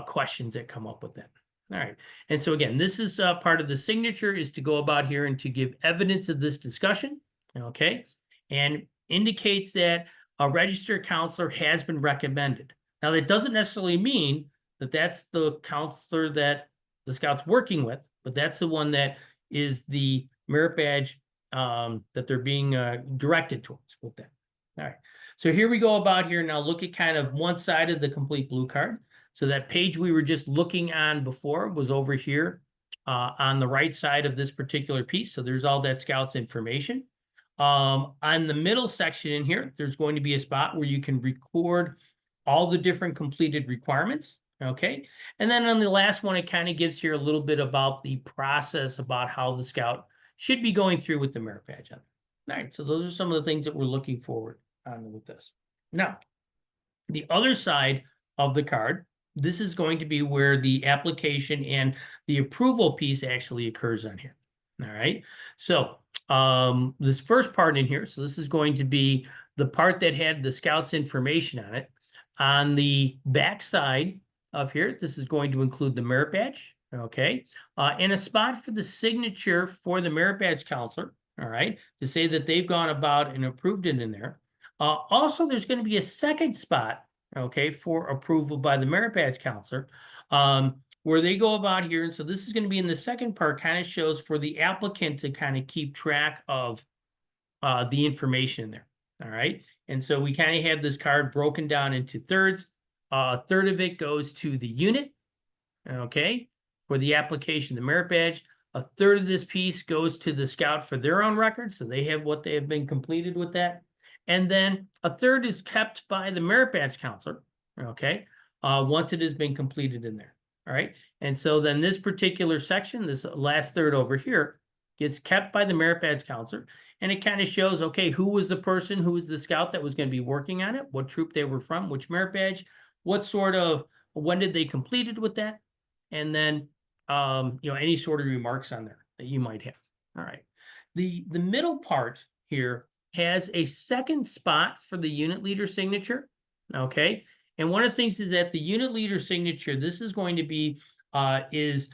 S1: questions that come up with that. All right. And so again, this is part of the signature, is to go about here and to give evidence of this discussion. Okay. And indicates that a registered counselor has been recommended. Now, that doesn't necessarily mean that that's the counselor that the scout's working with, but that's the one that is the merit badge that they're being directed towards with that. All right. So here we go about here. Now look at kind of one side of the complete blue card. So that page we were just looking on before was over here on the right side of this particular piece. So there's all that scout's information. On the middle section in here, there's going to be a spot where you can record all the different completed requirements. Okay. And then on the last one, it kind of gives here a little bit about the process about how the scout should be going through with the merit badge on it. All right. So those are some of the things that we're looking forward on with this. Now, the other side of the card, this is going to be where the application and the approval piece actually occurs on here. All right. So this first part in here, so this is going to be the part that had the scout's information on it. On the back side of here, this is going to include the merit badge. Okay. And a spot for the signature for the merit badge counselor. All right. To say that they've gone about and approved it in there. Also, there's going to be a second spot, okay, for approval by the merit badge counselor, where they go about here. And so this is going to be in the second part, kind of shows for the applicant to kind of keep track of the information there. All right. And so we kind of have this card broken down into thirds. A third of it goes to the unit, okay, for the application, the merit badge. A third of this piece goes to the scout for their own record. So they have what they have been completed with that. And then a third is kept by the merit badge counselor, okay, once it has been completed in there. All right. And so then this particular section, this last third over here, gets kept by the merit badge counselor. And it kind of shows, okay, who was the person, who was the scout that was going to be working on it, what troop they were from, which merit badge, what sort of, when did they complete it with that? And then, any sort of remarks on there that you might have. All right. The middle part here has a second spot for the unit leader signature. Okay. And one of the things is that the unit leader signature, this is going to be, is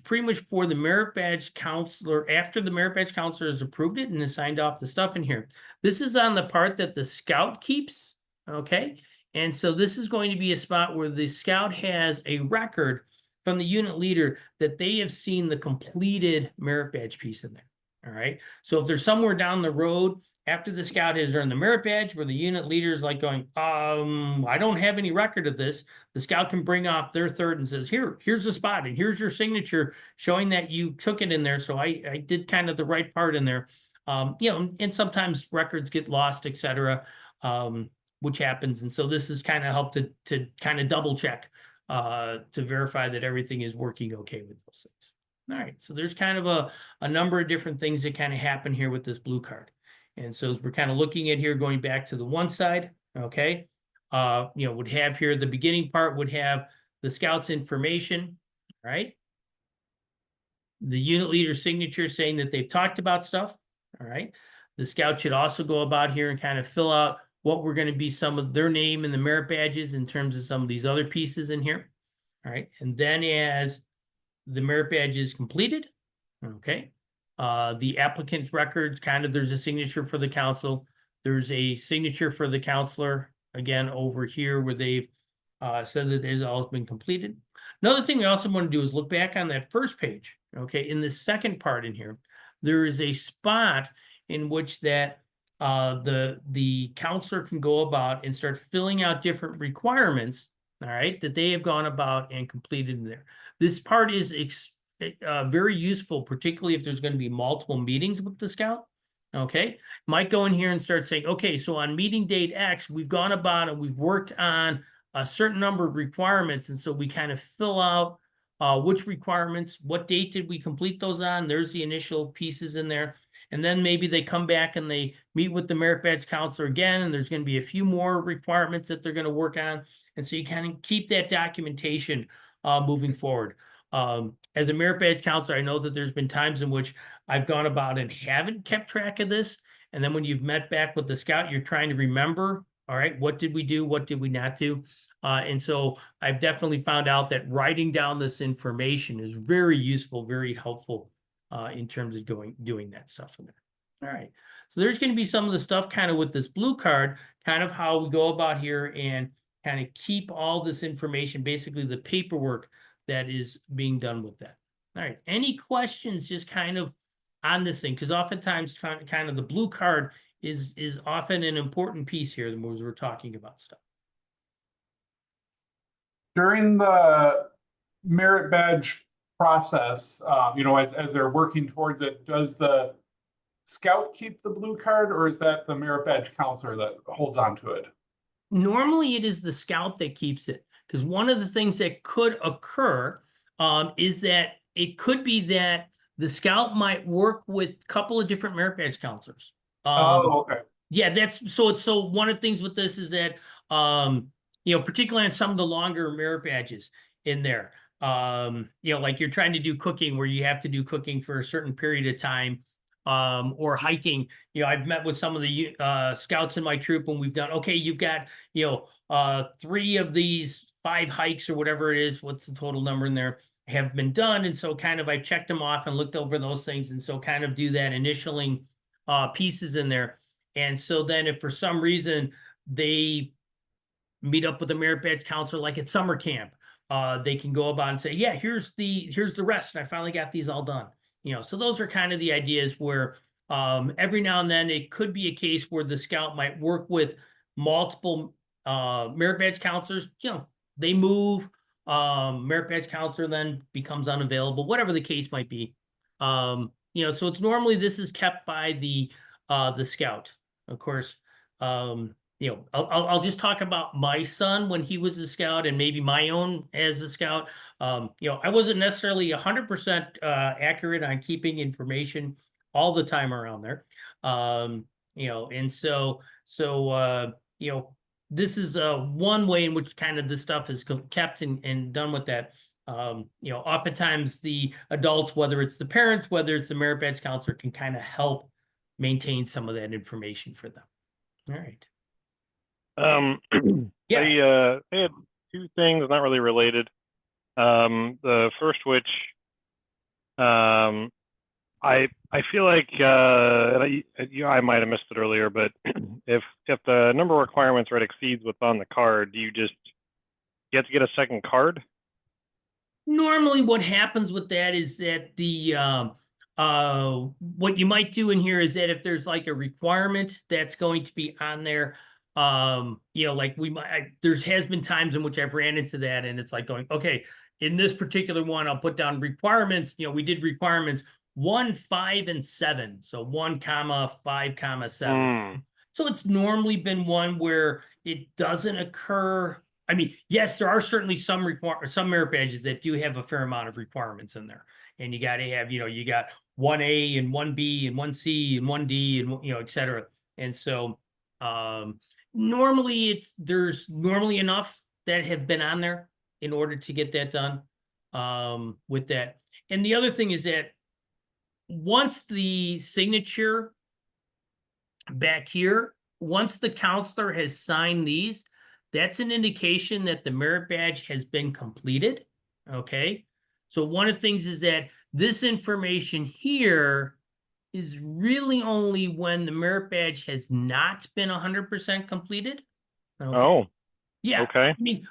S1: pretty much for the merit badge counselor, after the merit badge counselor has approved it and has signed off the stuff in here. This is on the part that the scout keeps, okay? And so this is going to be a spot where the scout has a record from the unit leader that they have seen the completed merit badge piece in there, all right? So if there's somewhere down the road after the scout has earned the merit badge where the unit leader is like going, I don't have any record of this, the scout can bring off their third and says, here's the spot and here's your signature showing that you took it in there. So I did kind of the right part in there. You know, and sometimes records get lost, et cetera, which happens. And so this has kind of helped to kind of double check to verify that everything is working okay with those things. All right, so there's kind of a number of different things that kind of happen here with this blue card. And so as we're kind of looking at here, going back to the one side, okay, you know, would have here the beginning part would have the scout's information, right? The unit leader's signature saying that they've talked about stuff, all right? The scout should also go about here and kind of fill out what were going to be some of their name and the merit badges in terms of some of these other pieces in here, all right? And then as the merit badge is completed, okay, the applicant's records, kind of there's a signature for the council. There's a signature for the counselor, again, over here where they've said that it's all been completed. Another thing we also want to do is look back on that first page, okay? In the second part in here, there is a spot in which that the counselor can go about and start filling out different requirements, all right, that they have gone about and completed in there. This part is very useful, particularly if there's going to be multiple meetings with the scout. Okay, might go in here and start saying, okay, so on meeting date X, we've gone about and we've worked on a certain number of requirements. And so we kind of fill out which requirements, what date did we complete those on? There's the initial pieces in there. And then maybe they come back and they meet with the merit badge counselor again, and there's going to be a few more requirements that they're going to work on. And so you kind of keep that documentation moving forward. As a merit badge counselor, I know that there's been times in which I've gone about and haven't kept track of this. And then when you've met back with the scout, you're trying to remember, all right, what did we do? What did we not do? And so I've definitely found out that writing down this information is very useful, very helpful in terms of doing that stuff in there. All right. So there's going to be some of the stuff kind of with this blue card, kind of how we go about here and kind of keep all this information, basically the paperwork that is being done with that. All right. Any questions just kind of on this thing? Because oftentimes kind of the blue card is often an important piece here as we're talking about stuff.
S2: During the merit badge process, you know, as they're working towards it, does the scout keep the blue card, or is that the merit badge counselor that holds on to it?
S1: Normally it is the scout that keeps it, because one of the things that could occur is that it could be that the scout might work with a couple of different merit badge counselors.
S2: Oh, okay.
S1: Yeah, that's so one of the things with this is that you know, particularly on some of the longer merit badges in there, you know, like you're trying to do cooking where you have to do cooking for a certain period of time, or hiking. You know, I've met with some of the scouts in my troop and we've done, okay, you've got, you know, 3 of these 5 hikes or whatever it is, what's the total number in there, have been done. And so kind of I checked them off and looked over those things. And so kind of do that initialing pieces in there. And so then if for some reason they meet up with the merit badge counselor, like at summer camp, they can go about and say, yeah, here's the rest. And I finally got these all done. You know, so those are kind of the ideas where every now and then it could be a case where the scout might work with multiple merit badge counselors. You know, they move, merit badge counselor then becomes unavailable, whatever the case might be. You know, so it's normally this is kept by the scout, of course. You know, I'll just talk about my son when he was a scout and maybe my own as a scout. You know, I wasn't necessarily 100% accurate on keeping information all the time around there. You know, and so you know, this is one way in which kind of this stuff is kept and done with that. You know, oftentimes the adults, whether it's the parents, whether it's the merit badge counselor, can kind of help maintain some of that information for them. All right. Yeah.
S3: I had two things not really related. The first, which I feel like I might have missed it earlier, but if the number of requirements right exceeds what's on the card, do you have to get a second card?
S1: Normally what happens with that is that what you might do in here is that if there's like a requirement that's going to be on there, like there's has been times in which I've ran into that, and it's like going, okay, in this particular one, I'll put down requirements. We did requirements 1, 5, and 7. So 1, 5, 7. So it's normally been one where it doesn't occur. I mean, yes, there are certainly some merit badges that do have a fair amount of requirements in there. And you got to have, you got 1A and 1B and 1C and 1D and, et cetera. And so normally there's normally enough that have been on there in order to get that done with that. And the other thing is that once the signature back here, once the counselor has signed these, that's an indication that the merit badge has been completed. Okay. So one of the things is that this information here is really only when the merit badge has not been 100% completed. Okay.
S3: Oh,
S1: yeah.
S3: okay.
S1: I mean,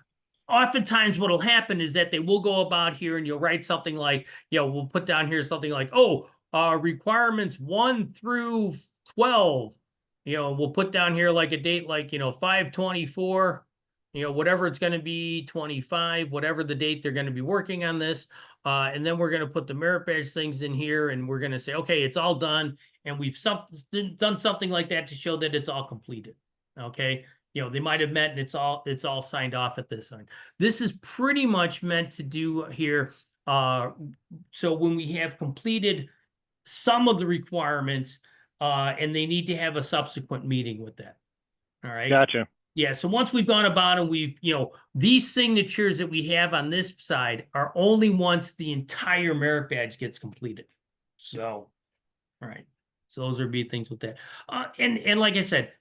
S1: oftentimes what'll happen is that they will go about here and you'll write something like, we'll put down here something like, requirements 1 through 12. We'll put down here like a date like, 5/24, whatever it's going to be, 25, whatever the date they're going to be working on this. And then we're going to put the merit badge things in here and we're going to say, okay, it's all done. And we've done something like that to show that it's all completed. Okay. They might have met and it's all signed off at this point. This is pretty much meant to do here. So when we have completed some of the requirements, and they need to have a subsequent meeting with that. All right.
S3: Gotcha.
S1: Yeah. So once we've gone about and we've, these signatures that we have on this side are only once the entire merit badge gets completed. So, all right. So those are big things with that. And like I said,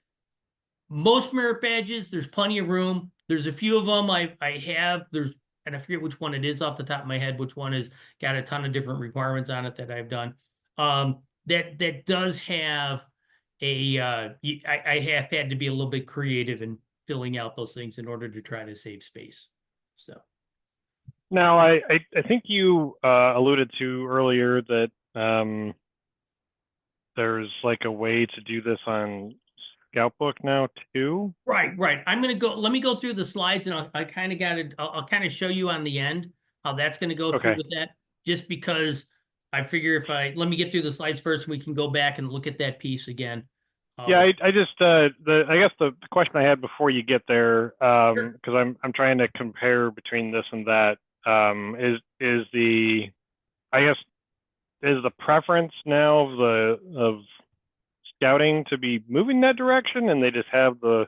S1: most merit badges, there's plenty of room. There's a few of them I have. And I forget which one it is off the top of my head, which one has got a ton of different requirements on it that I've done. That does have I have had to be a little bit creative in filling out those things in order to try to save space. So
S3: now I think you alluded to earlier that there's like a way to do this on Scout Book now too.
S1: Right. Let me go through the slides and I'll kind of show you on the end how that's going to go through with that, just because I figure let me get through the slides first, and we can go back and look at that piece again.
S3: Yeah, I just I guess the question I had before you get there, because I'm trying to compare between this and that, is the preference now of scouting to be moving that direction, and they just have the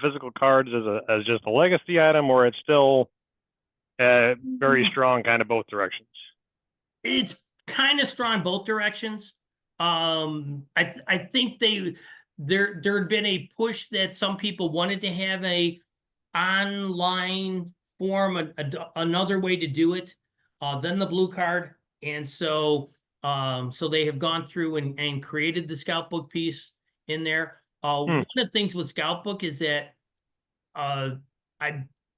S3: physical cards as just a legacy item, or it's still very strong kind of both directions?
S1: It's kind of strong both directions. I think there had been a push that some people wanted to have a online form, another way to do it than the blue card, and so they have gone through and created the Scout Book piece in there. One of the things with Scout Book is that I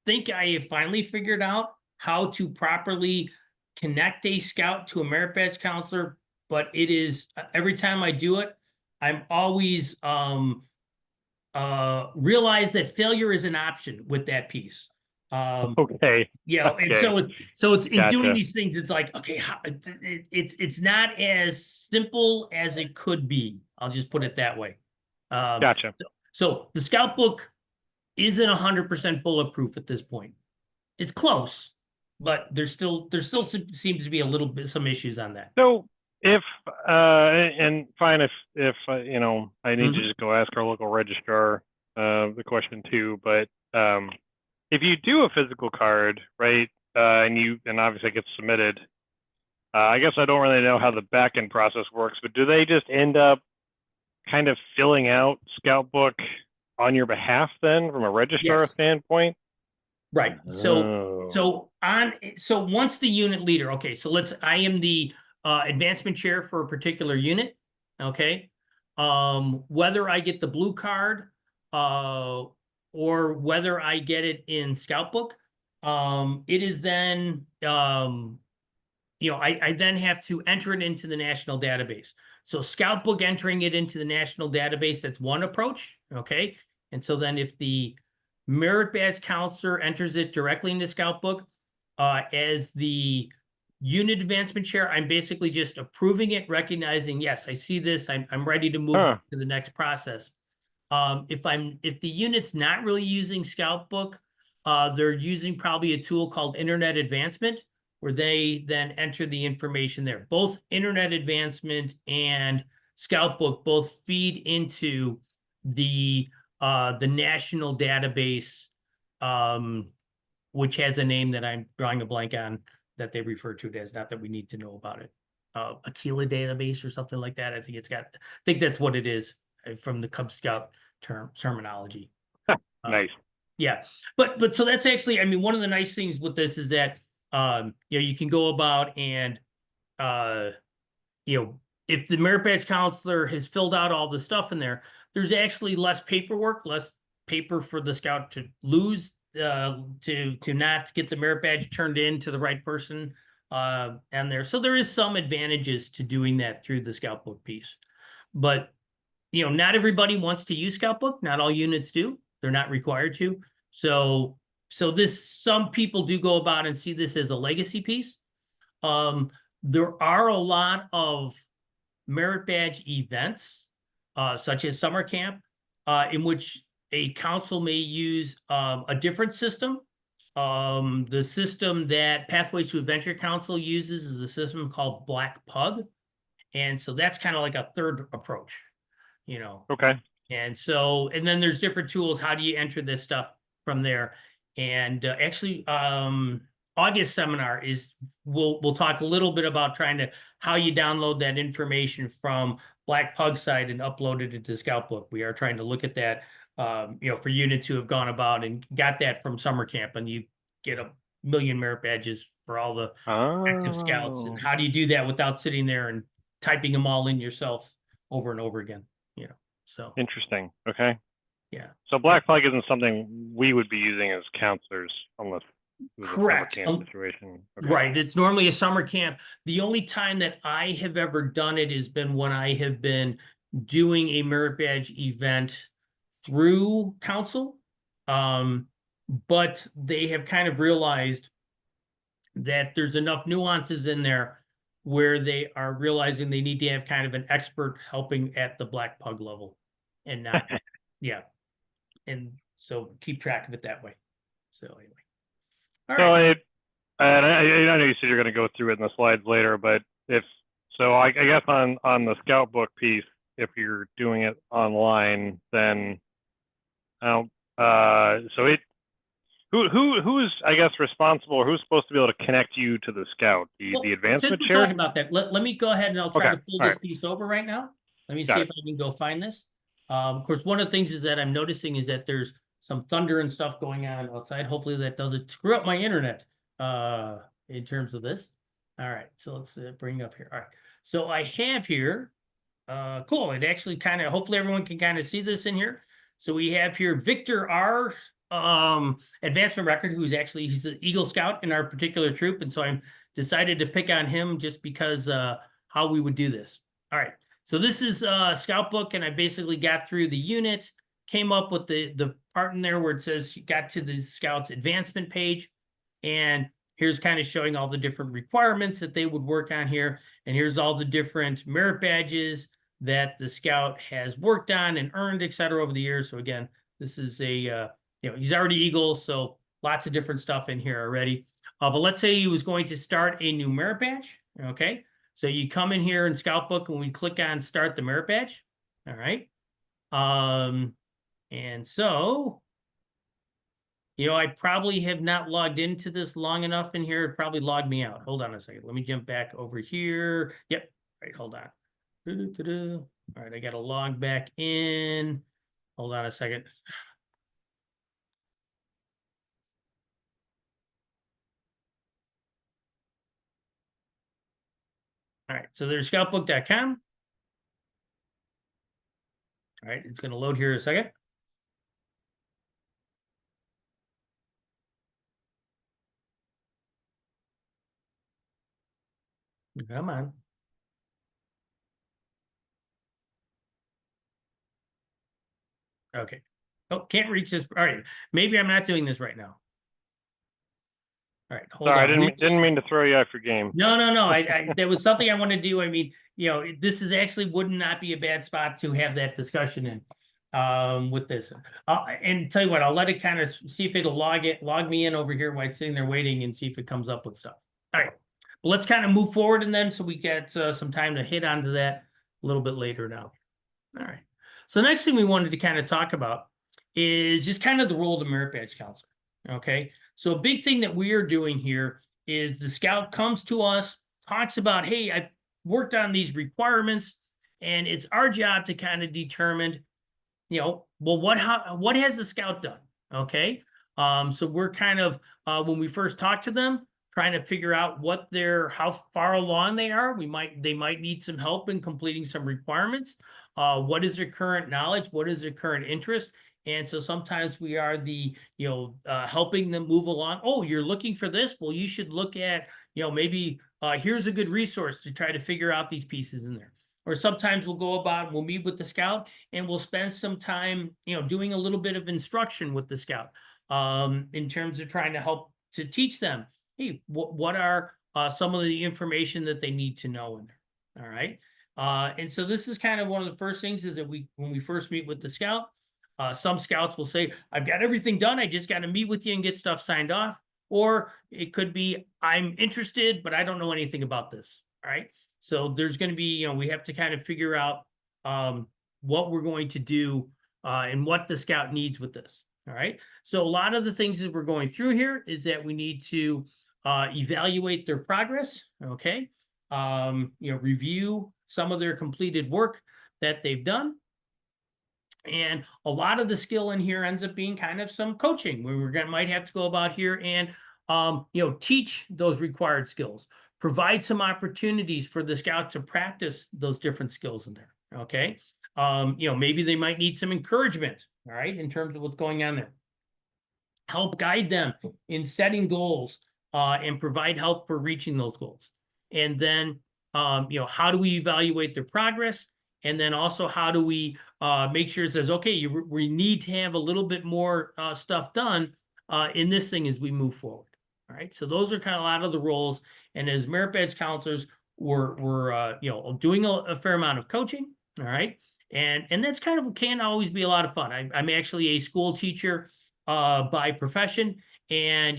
S1: think I have finally figured out how to properly connect a scout to a merit badge counselor, but it is every time I do it, I'm always realize that failure is an option with that piece.
S3: Okay.
S1: And so it's in doing these things, it's like, okay, it's not as simple as it could be. I'll just put it that way.
S3: Gotcha.
S1: So the Scout Book isn't 100% bulletproof at this point. It's close, but there still seems to be a little bit some issues on that.
S3: So if and fine if I need to just go ask our local registrar the question too, but if you do a physical card, right, and obviously it gets submitted, I guess I don't really know how the back end process works, but do they just end up kind of filling out Scout Book on your behalf then from a registrar
S1: Yes.
S3: standpoint?
S1: Right.
S3: Oh.
S1: So once the unit leader, okay, so I am the advancement chair for a particular unit. Okay. Whether I get the blue card or whether I get it in Scout Book, it is then I then have to enter it into the national database. So Scout Book entering it into the national database, that's one approach. Okay. And so then if the merit badge counselor enters it directly into Scout Book as the unit advancement chair, I'm basically just approving it, recognizing, yes, I see this, I'm ready to move
S3: Huh.
S1: to the next process. If the unit's not really using Scout Book, they're using probably a tool called Internet Advancement, where they then enter the information there. Both Internet Advancement and Scout Book both feed into the national database, which has a name that I'm drawing a blank on that they refer to it as. Not that we need to know about it. Aquila database or something like that. I think that's what it is from the Cub Scout terminology.
S3: Nice.
S1: Yeah, but so that's actually, I mean, one of the nice things with this is that you can go about and if the merit badge counselor has filled out all the stuff in there, there's actually less paperwork, less paper for the scout to lose to not get the merit badge turned in to the right person and there. So there is some advantages to doing that through the Scout Book piece. But not everybody wants to use Scout Book. Not all units do. They're not required to. So some people do go about and see this as a legacy piece. There are a lot of merit badge events, such as summer camp, in which a council may use a different system. The system that Pathways to Adventure Council uses is a system called Black Pug. And so that's kind of like a third approach,
S3: Okay.
S1: And then there's different tools. How do you enter this stuff from there? And actually, August seminar we'll talk a little bit about how you download that information from Black Pug site and upload it into Scout Book. We are trying to look at that, for units who have gone about and got that from summer camp, and you get 1 million merit badges for all the active scouts. And how do you do that without sitting there and typing them all in yourself over and over again? So
S3: Interesting. Okay.
S1: yeah.
S3: So Black Flag isn't something we would be using as counselors unless it was
S1: Correct.
S3: a summer camp situation. Okay.
S1: Right. It's normally a summer camp. The only time that I have ever done it has been when I have been doing a merit badge event through council. But they have kind of realized that there's enough nuances in there where they are realizing they need to have kind of an expert helping at the Black Pug level and not, yeah. And so keep track of it that way. So anyway. All right.
S3: I know you said you're going to go through it in the slides later, but I guess on the Scout Book piece, if you're doing it online, then who's I guess responsible, or who's supposed to be able to connect you to the Scout? The advancement chair?
S1: Talking about that, let me go ahead and I'll try to pull this piece over right now. Let me see if I can go find this. Of course, one of the things is that I'm noticing is that there's some thunder and stuff going on outside. Hopefully that doesn't screw up my internet in terms of this. All right, so let's bring up here. All right, so I have here, cool. It actually hopefully everyone can kind of see this in here. So we have here Victor R. Advancement record, he's an Eagle Scout in our particular troop. And so I decided to pick on him just because how we would do this. All right. So this is Scout Book, and I basically got through the unit, came up with the part in there where it says you got to the Scout's advancement page. And here's kind of showing all the different requirements that they would work on here. And here's all the different merit badges that the Scout has worked on and earned, et cetera, over the years. So again, this is he's already Eagle, so lots of different stuff in here already. But let's say he was going to start a new merit badge. Okay, so you come in here in Scout Book and we click on Start the Merit Badge. All right. And so, I probably have not logged into this long enough in here. It probably logged me out. Hold on a second. Let me jump back over here. Yep. All right, hold on. All right, I got to log back in. hold on a second. All right, so there's scoutbook.com. All right, it's going to load here in a second. Come on. Okay. Oh, can't reach this. All right, maybe I'm not doing this right now. All right, hold
S3: Sorry,
S1: on.
S3: I didn't mean to throw you off your game.
S1: No. There was something I want to do. I mean, you know, this is actually would not be a bad spot to have that discussion in with this. And tell you what, I'll let it kind of see if it'll log me in over here while it's sitting there waiting and see if it comes up with stuff. All right, well, let's kind of move forward and then so we get some time to hit onto that a little bit later now. All right. So the next thing we wanted to kind of talk about is just kind of the role of the merit badge counselor. Okay. So a big thing that we are doing here is the scout comes to us, talks about, hey, I've worked on these requirements, and it's our job to kind of determine, you know, well, what has the scout done? Okay. So we're kind of when we first talk to them, trying to figure out how far along they are. They might need some help in completing some requirements. What is their current knowledge? What is their current interest? And so sometimes we are helping them move along. Oh, you're looking for this? Well, you should look at, maybe here's a good resource to try to figure out these pieces in there. Or sometimes we'll meet with the scout and we'll spend some time, doing a little bit of instruction with the scout in terms of trying to help to teach them, hey, what are some of the information that they need to know in there. All right. And so this is kind of one of the first things is that when we first meet with the scout, some scouts will say, I've got everything done. I just got to meet with you and get stuff signed off. Or it could be, I'm interested, but I don't know anything about this. All right. So there's going to be, we have to kind of figure out what we're going to do and what the scout needs with this. All right. So a lot of the things that we're going through here is that we need to evaluate their progress. Okay. Review some of their completed work that they've done. And a lot of the skill in here ends up being kind of some coaching where might have to go about here and, teach those required skills, provide some opportunities for the scout to practice those different skills in there. Okay. Maybe they might need some encouragement, all right, in terms of what's going on there. Help guide them in setting goals and provide help for reaching those goals. And then, how do we evaluate their progress? And then also, how do we make sure it says, okay, we need to have a little bit more stuff done in this thing as we move forward. All right. So those are kind of a lot of the roles. And as merit badge counselors, we're doing a fair amount of coaching. All right. And that's can always be a lot of fun. I'm actually a school teacher by profession. And,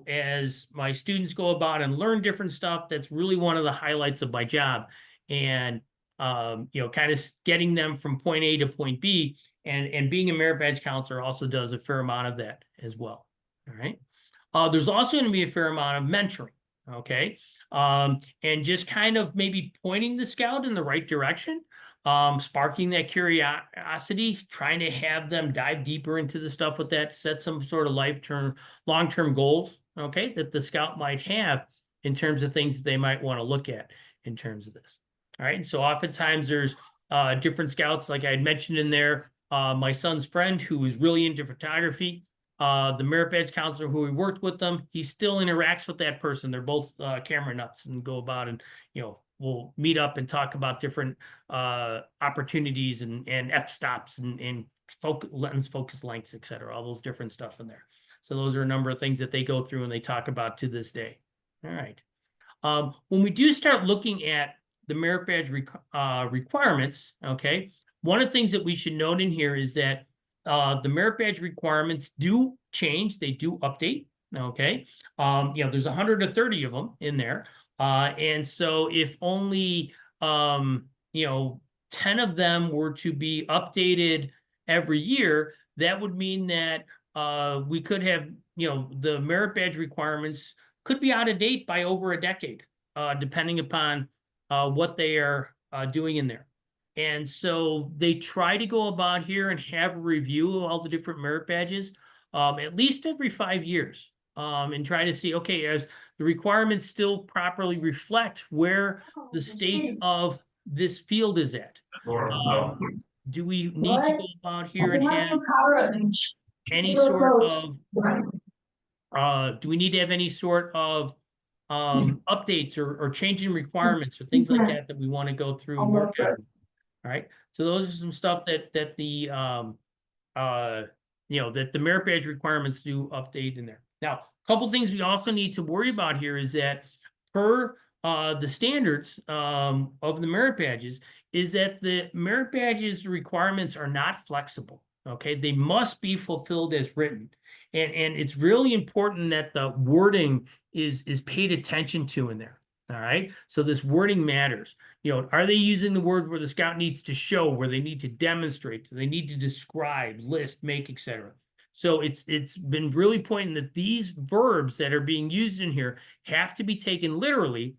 S1: as my students go about and learn different stuff, that's really one of the highlights of my job. And kind of getting them from point A to point B, and being a merit badge counselor also does a fair amount of that as well. All right. There's also going to be a fair amount of mentoring. Okay. And just kind of maybe pointing the scout in the right direction, sparking that curiosity, trying to have them dive deeper into the stuff with that, set some sort of long-term goals. Okay. That the scout might have in terms of things that they might want to look at in terms of this. All right. And so oftentimes there's different scouts, like I had mentioned in there, my son's friend who was really into photography, the merit badge counselor who we worked with them, he still interacts with that person. They're both camera nuts and go about and, we'll meet up and talk about different opportunities and f-stops and lens focus lengths, et cetera, all those different stuff in there. So those are a number of things that they go through and they talk about to this day. All right. When we do start looking at the merit badge requirements, okay, one of the things that we should note in here is that the merit badge requirements do change. They do update, okay. There's 130 of them in there. And so if only, 10 of them were to be updated every year, that would mean that we could have, the merit badge requirements could be out of date by over a decade, depending upon what they are doing in there. And so they try to go about here and have a review of all the different merit badges, at least every 5 years. And try to see, okay, as the requirements still properly reflect where the state of this field is at. Do we need to go about here and have any sort of do we need to have any sort of updates or changing requirements or things like that we want to go through and work on? All right, so those are some stuff that the that the merit badge requirements do update in there. Now, a couple things we also need to worry about here is that per the standards of the merit badges is that the merit badges requirements are not flexible. Okay, they must be fulfilled as written, and it's really important that the wording is paid attention to in there. All right, so this wording matters. Are they using the word where the scout needs to show, where they need to demonstrate, they need to describe, list, make, etc. So it's been really important that these verbs that are being used in here have to be taken literally,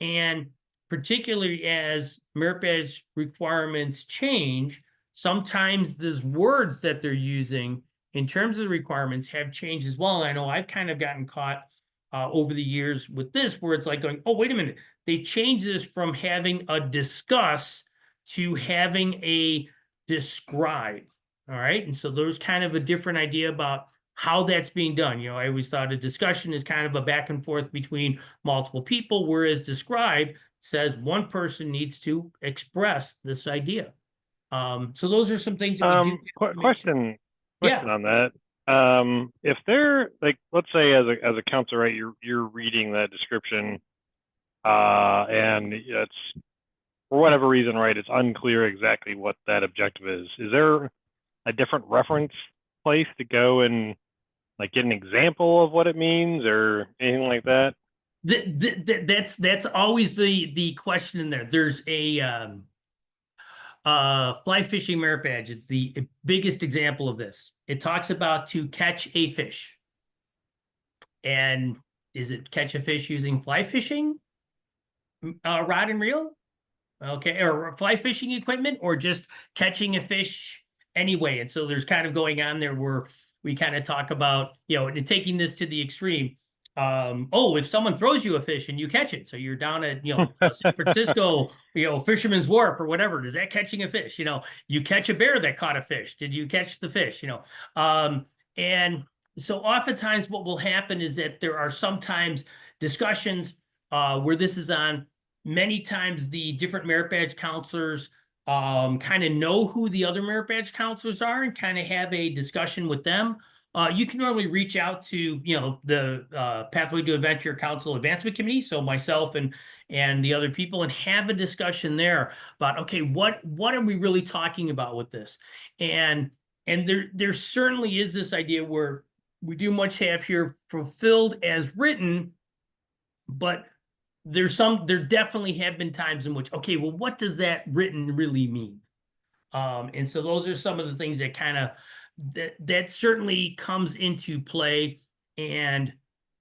S1: and particularly as merit badge requirements change, sometimes these words that they're using in terms of the requirements have changed as well. And I know I've kind of gotten caught over the years with this, where it's like going, oh, wait a minute, they changed this from having a discuss to having a describe. All right. And so there's kind of a different idea about how that's being done. I always thought a discussion is kind of a back and forth between multiple people, whereas describe says one person needs to express this idea. So those are some things that we do.
S3: Question
S1: Yeah.
S3: on that. If they're like, let's say as a counselor, right, you're reading that description, and it's for whatever reason, right, it's unclear exactly what that objective is. Is there a different reference place to go and like get an example of what it means or anything like that?
S1: That's always the question in there. There's a fly fishing merit badge is the biggest example of this. It talks about to catch a fish. And is it catch a fish using fly fishing rod and reel? Okay, or fly fishing equipment, or just catching a fish anyway? And so there's kind of going on there where we kind of talk about, and taking this to the extreme. If someone throws you a fish and you catch it, so you're down at San Francisco, Fisherman's Wharf or whatever, is that catching a fish? You catch a bear that caught a fish. Did you catch the fish? And so oftentimes what will happen is that there are sometimes discussions where this is on. Many times the different merit badge counselors kind of know who the other merit badge counselors are and kind of have a discussion with them. You can normally reach out to the Pathway to Adventure Council Advancement Committee, so myself and the other people, and have a discussion there about, okay, what are we really talking about with this? And there certainly is this idea where we do much have here fulfilled as written, but there definitely have been times in which, okay, well, what does that written really mean? And so those are some of the things that kind of that certainly comes into play. And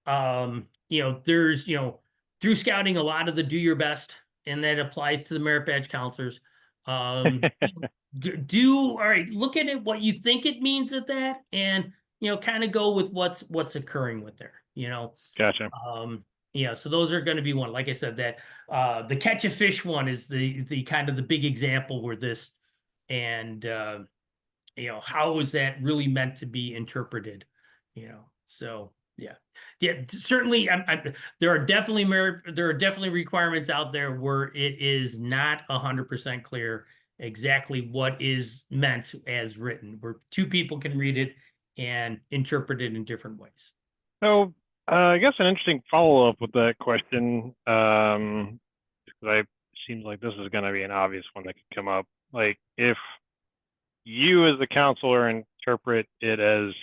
S1: there's through scouting a lot of the do your best, and that applies to the merit badge counselors. All right, look at it, what you think it means at that, and kind of go with what's occurring with there.
S3: Gotcha.
S1: So those are going to be one. Like I said, that the catch a fish one is the kind of the big example where this, and how is that really meant to be interpreted? So yeah, certainly. There are definitely requirements out there where it is not 100% clear exactly what is meant as written, where two people can read it and interpret it in different ways.
S3: So I guess an interesting follow-up with that question, because it seems like this is going to be an obvious one that could come up. Like, if you as the counselor interpret it as,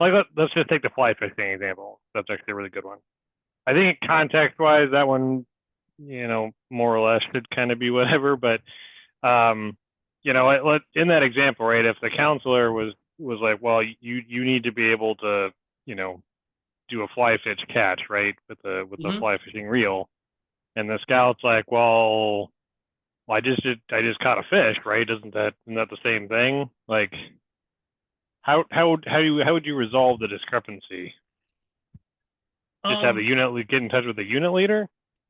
S3: like, let's just take the fly fishing example. That's actually a really good one. I think context-wise, that one, more or less should kind of be whatever. But, in that example, right, if the counselor was like, well, you need to be able to, do a fly fish catch, right, with the fly fishing reel, and the scout's like, well, well, I just caught a fish, right? Isn't that the same thing? Like, how would you resolve the discrepancy? Just have the unit get in touch with the unit leader?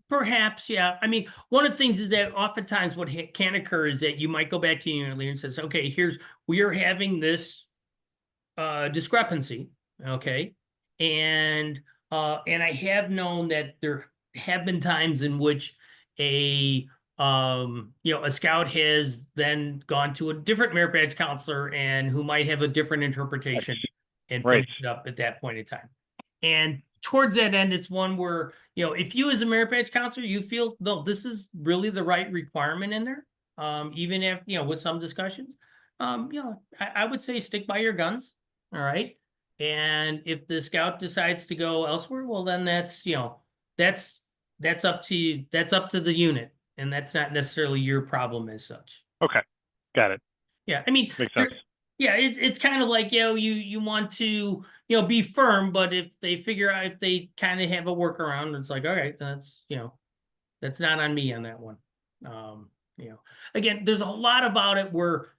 S1: Perhaps, yeah. I mean, one of the things is that oftentimes what can occur is that you might go back to your unit leader and says, okay, we are having this discrepancy, okay? And I have known that there have been times in which a scout has then gone to a different merit badge counselor and who might have a different interpretation and
S3: Right.
S1: finish it up at that point in time. And towards that end, it's one where, if you as a merit badge counselor, you feel, no, this is really the right requirement in there, even if, with some discussions, I would say stick by your guns. All right. And if the scout decides to go elsewhere, well, then that's up to the unit, and that's not necessarily your problem as such.
S3: Okay, got it.
S1: Yeah, I mean,
S3: Makes sense.
S1: yeah, it's kind of like, you want to, be firm, but if they figure out, if they kind of have a workaround, it's like, all right, that's not on me on that one. Again, there's a lot about it where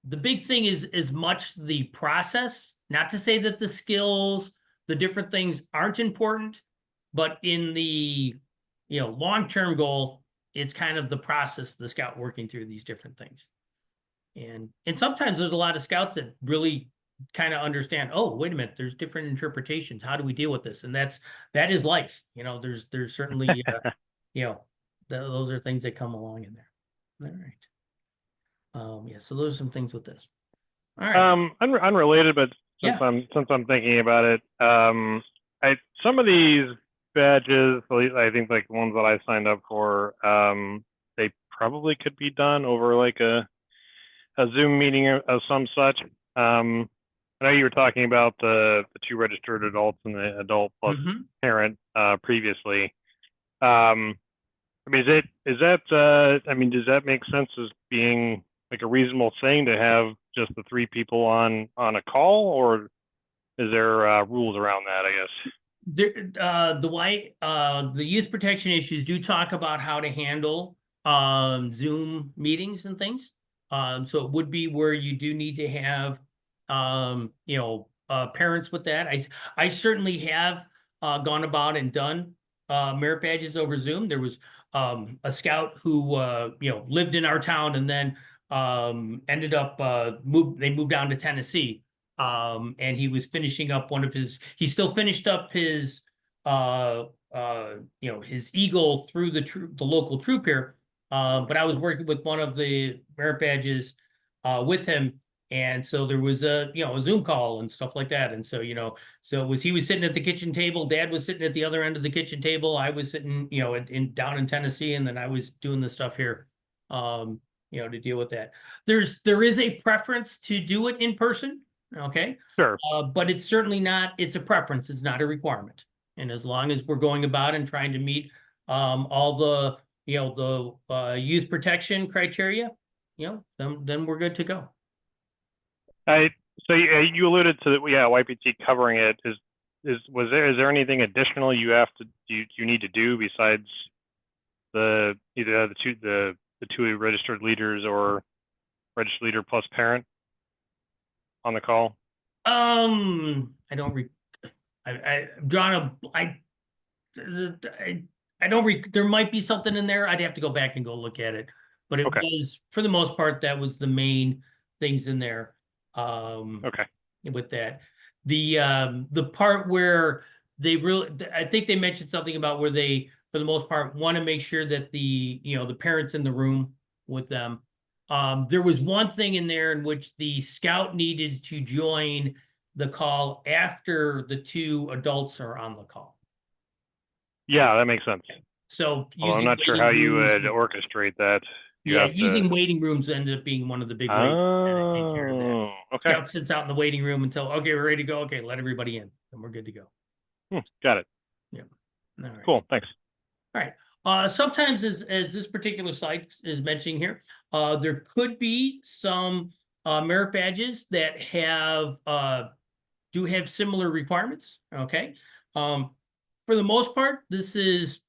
S1: the big thing is as much the process, not to say that the skills, the different things aren't important, but in the, long-term goal, it's kind of the process, the scout working through these different things. And sometimes there's a lot of scouts that really kind of understand, oh, wait a minute, there's different interpretations. How do we deal with this? And that is life. There's certainly, those are things that come along in there. All right. Yeah, so those are some things with this. All right.
S3: Unrelated, but since I'm thinking about it, some of these badges, I think like the ones that I signed up for, they probably could be done over like a Zoom meeting of some such. I know you were talking about the 2 registered adults and the adult plus parent previously. I mean, does that make sense as being like a reasonable thing to have just the 3 people on a call, or is there rules around that, I guess?
S1: The youth protection issues do talk about how to handle Zoom meetings and things. So it would be where you do need to have parents with that. I certainly have gone about and done merit badges over Zoom. There was a scout who lived in our town and then ended up they moved down to Tennessee, and he was finishing up he still finished up his his Eagle through the local troop here, but I was working with one of the merit badges with him. And so there was a Zoom call and stuff like that. And so, he was sitting at the kitchen table, Dad was sitting at the other end of the kitchen table, I was sitting, down in Tennessee, and then I was doing the stuff here, to deal with that. There is a preference to do it in person, okay?
S3: Sure.
S1: But it's certainly not, it's a preference, it's not a requirement. And as long as we're going about and trying to meet all the, youth protection criteria, then we're good to go.
S3: So you alluded to YPT covering it. Is there anything additional you need to do besides either the 2 registered leaders or registered leader plus parent on the call?
S1: I don't there might be something in there. I'd have to go back and go look at it, but it was, for the most part, that was the main things in there. With that, the part where I think they mentioned something about where they, for the most part, want to make sure that the parents in the room with them. There was one thing in there in which the scout needed to join the call after the 2 adults are on the call. Yeah,
S3: that makes sense.
S1: So
S3: I'm not sure how you would orchestrate that.
S1: Using waiting rooms ended up being one of the big ways to take care of that.
S3: Okay.
S1: Scout sits out in the waiting room until, okay, we're ready to go. Okay, let everybody in, and we're good to go.
S3: Got it.
S1: Yeah. All right.
S3: Cool. Thanks.
S1: All right. Sometimes, as this particular site is mentioning here, there could be some merit badges that do have similar requirements. Okay. For the most part, this is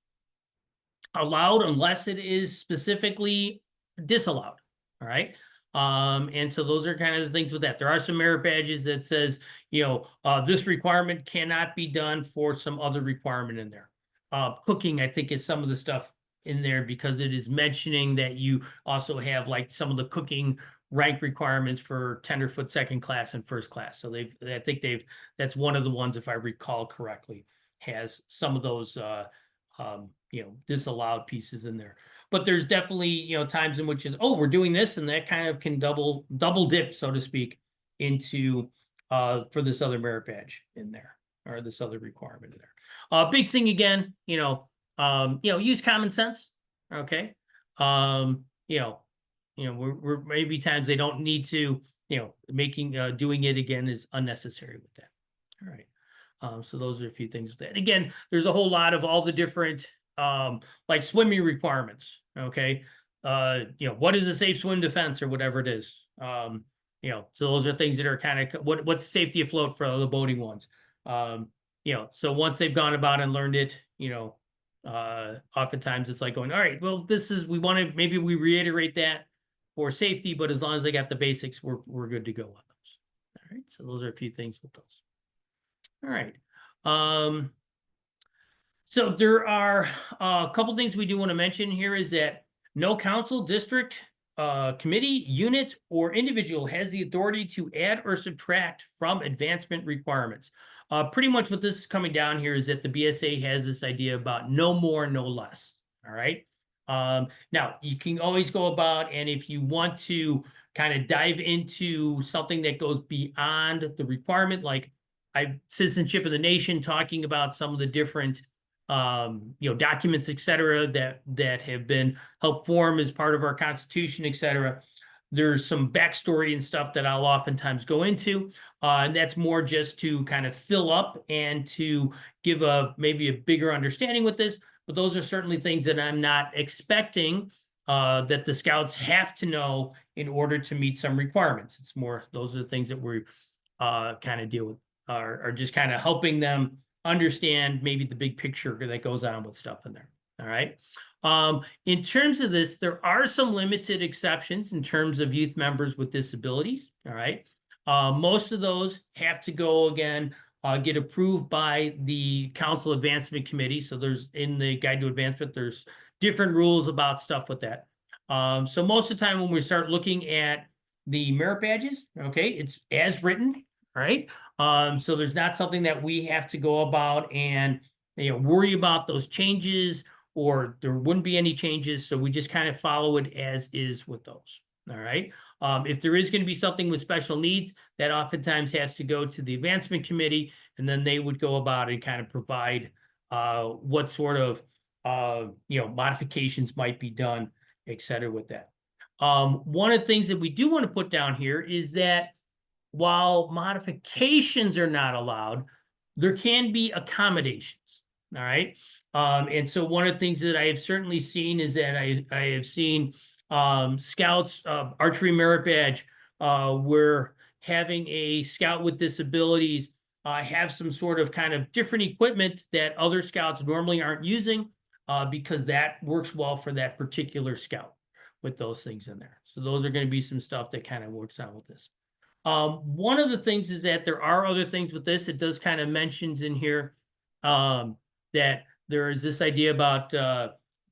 S1: allowed unless it is specifically disallowed. All right. And so those are kind of the things with that. There are some merit badges that says, this requirement cannot be done for some other requirement in there. Cooking, I think, is some of the stuff in there because it is mentioning that you also have like some of the cooking rank requirements for tenderfoot second class and first class. So that's one of the ones, if I recall correctly, has some of those, disallowed pieces in there. But there's definitely, times in which we're doing this, and that kind of can double dip, so to speak, into for this other merit badge in there, or this other requirement in there. Big thing again, use common sense. Okay. We're maybe times they don't need to, doing it again is unnecessary with that. All right. So those are a few things with that. Again, there's a whole lot of all the different like swimming requirements. Okay. What is a safe swim defense or whatever it is. So those are things that are kind of what's safety afloat for the boating ones. So once they've gone about and learned it, oftentimes it's like going, all right, well, maybe we reiterate that for safety, but as long as they got the basics, we're good to go on those. All right. So those are a few things with those. All right. So there are a couple things we do want to mention here is that no council, district, committee, unit, or individual has the authority to add or subtract from advancement requirements. Pretty much what this is coming down here is that the BSA has this idea about no more, no less. All right. Now you can always go about, and if you want to kind of dive into something that goes beyond the requirement, like Citizenship of the Nation, talking about some of the different documents, et cetera, that have been helped form as part of our Constitution, et cetera. There's some backstory and stuff that I'll oftentimes go into, and that's more just to kind of fill up and to give maybe a bigger understanding with this. But those are certainly things that I'm not expecting that the scouts have to know in order to meet some requirements. It's more, those are the things that we kind of deal with, are just kind of helping them understand maybe the big picture that goes on with stuff in there. All right. In terms of this, there are some limited exceptions in terms of youth members with disabilities. All right. Most of those have to go again, get approved by the Council Advancement Committee. So there's in the Guide to Advancement, there's different rules about stuff with that. So most of the time when we start looking at the merit badges, okay, it's as written, right? So there's not something that we have to go about and worry about those changes, or there wouldn't be any changes. So we just kind of follow it as is with those. All right. If there is going to be something with special needs, that oftentimes has to go to the Advancement Committee, and then they would go about and kind of provide what sort of modifications might be done, et cetera, with that. One of the things that we do want to put down here is that while modifications are not allowed, there can be accommodations. All right. And so one of the things that I have certainly seen is that I have seen scouts, archery merit badge, where having a scout with disabilities have some sort of kind of different equipment that other scouts normally aren't using, because that works well for that particular scout with those things in there. So those are going to be some stuff that kind of works out with this. One of the things is that there are other things with this. It does kind of mentions in here that there is this idea about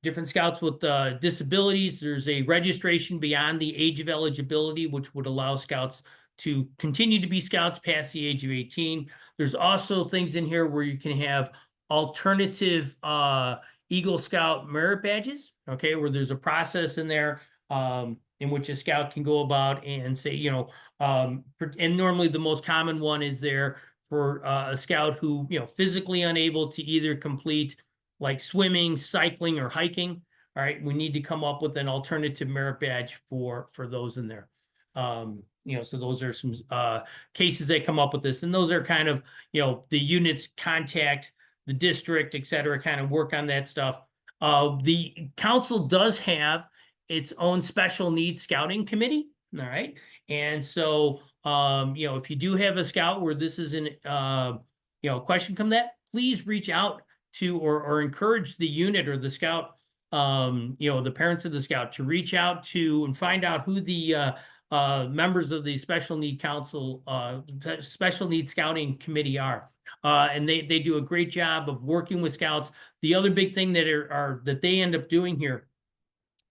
S1: different scouts with disabilities. There's a registration beyond the age of eligibility, which would allow scouts to continue to be scouts past the age of 18. There's also things in here where you can have alternative Eagle Scout merit badges, okay, where there's a process in there in which a scout can go about and say, and normally the most common one is there for a scout who, physically unable to either complete like swimming, cycling, or hiking. All right, we need to come up with an alternative merit badge for those in there. So those are some cases that come up with this, and those are kind of, the units contact the district, et cetera, kind of work on that stuff. The council does have its own special needs scouting committee. All right. And so, if you do have a scout where this is question come that, please reach out to or encourage the unit or the scout the parents of the scout to reach out to and find out who the members of the special need council, special needs scouting committee are. And they do a great job of working with scouts. The other big thing that they end up doing here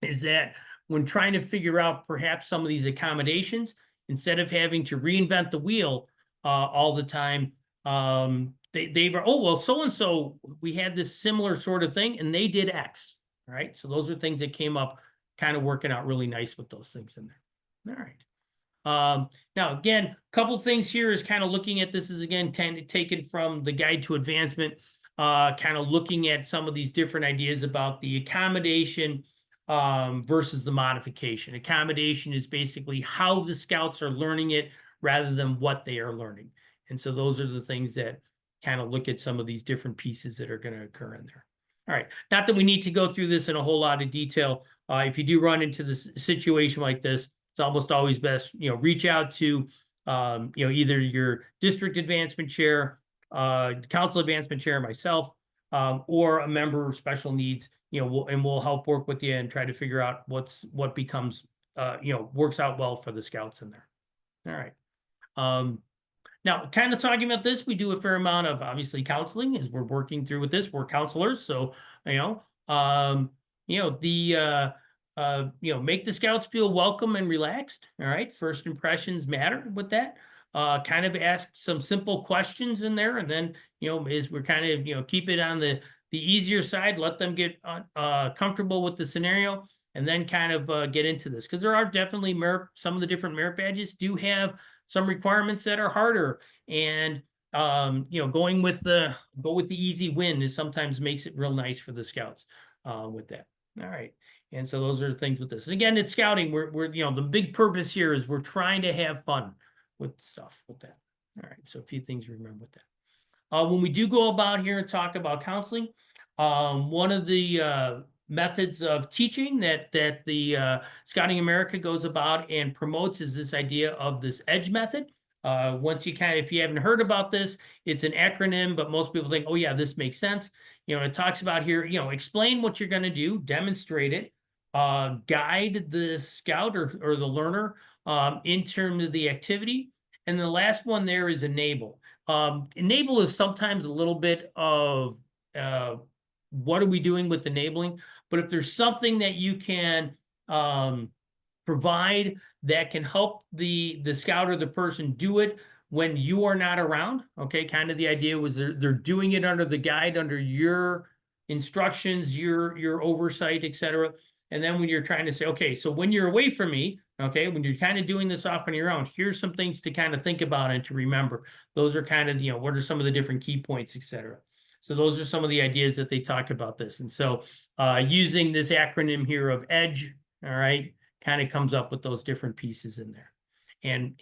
S1: is that when trying to figure out perhaps some of these accommodations, instead of having to reinvent the wheel all the time, they've oh, well, so-and-so, we had this similar sort of thing and they did X. All right. So those are things that came up kind of working out really nice with those things in there. All right. Now, again, a couple things here is kind of looking at this is, again, taken from the Guide to Advancement, kind of looking at some of these different ideas about the accommodation versus the modification. Accommodation is basically how the scouts are learning it rather than what they are learning. And so those are the things that kind of look at some of these different pieces that are going to occur in there. All right. Not that we need to go through this in a whole lot of detail. If you do run into this situation like this, it's almost always best, reach out to, either your district advancement chair, council advancement chair, myself, or a member of special needs, we'll help work with you and try to figure out what becomes, works out well for the scouts in there. All right. Now, kind of talking about this, we do a fair amount of obviously counseling as we're working through with this. We're counselors, so make the scouts feel welcome and relaxed. All right, first impressions matter with that. Kind of ask some simple questions in there, and then as we're kind of keep it on the easier side, let them get comfortable with the scenario, and then kind of get into this, because there are definitely some of the different merit badges do have some requirements that are harder, and going with the easy win is sometimes makes it real nice for the scouts with that. All right. And so those are the things with this. And again, it's scouting. We're the big purpose here is we're trying to have fun with stuff with that. All right. So a few things to remember with that. When we do go about here and talk about counseling, one of the methods of teaching that the Scouting America goes about and promotes is this idea of this EDGE method. Once you if you haven't heard about this, it's an acronym, but most people think, oh yeah, this makes sense. It talks about here, explain what you're going to do, demonstrate it, guide the scout or the learner in terms of the activity. And the last one there is enable. Enable is sometimes a little bit of what are we doing with enabling? But if there's something that you can provide that can help the scout or the person do it when you are not around, okay, kind of the idea was they're doing it under the guide, under your instructions, your oversight, etc. And then when you're trying to say, okay, so when you're away from me, okay, when you're kind of doing this off on your own, here's some things to kind of think about and to remember. Those are kind of, what are some of the different key points, etc. So those are some of the ideas that they talk about this. And so using this acronym here of EDGE, all right, kind of comes up with those different pieces in there. And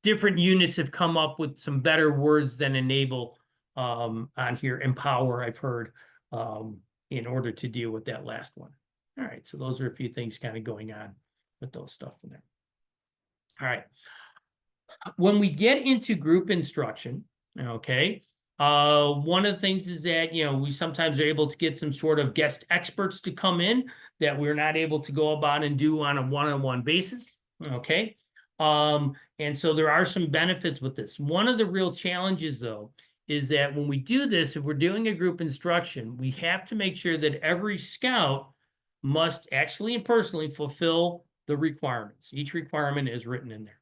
S1: different units have come up with some better words than enable on here. Empower, I've heard, in order to deal with that last one. All right, so those are a few things kind of going on with those stuff in there. All right. When we get into group instruction, okay, one of the things is that, we sometimes are able to get some sort of guest experts to come in that we're not able to go about and do on a one-on-one basis. Okay. And so there are some benefits with this. One of the real challenges, though, is that when we do this, if we're doing a group instruction, we have to make sure that every scout must actually and personally fulfill the requirements. Each requirement is written in there.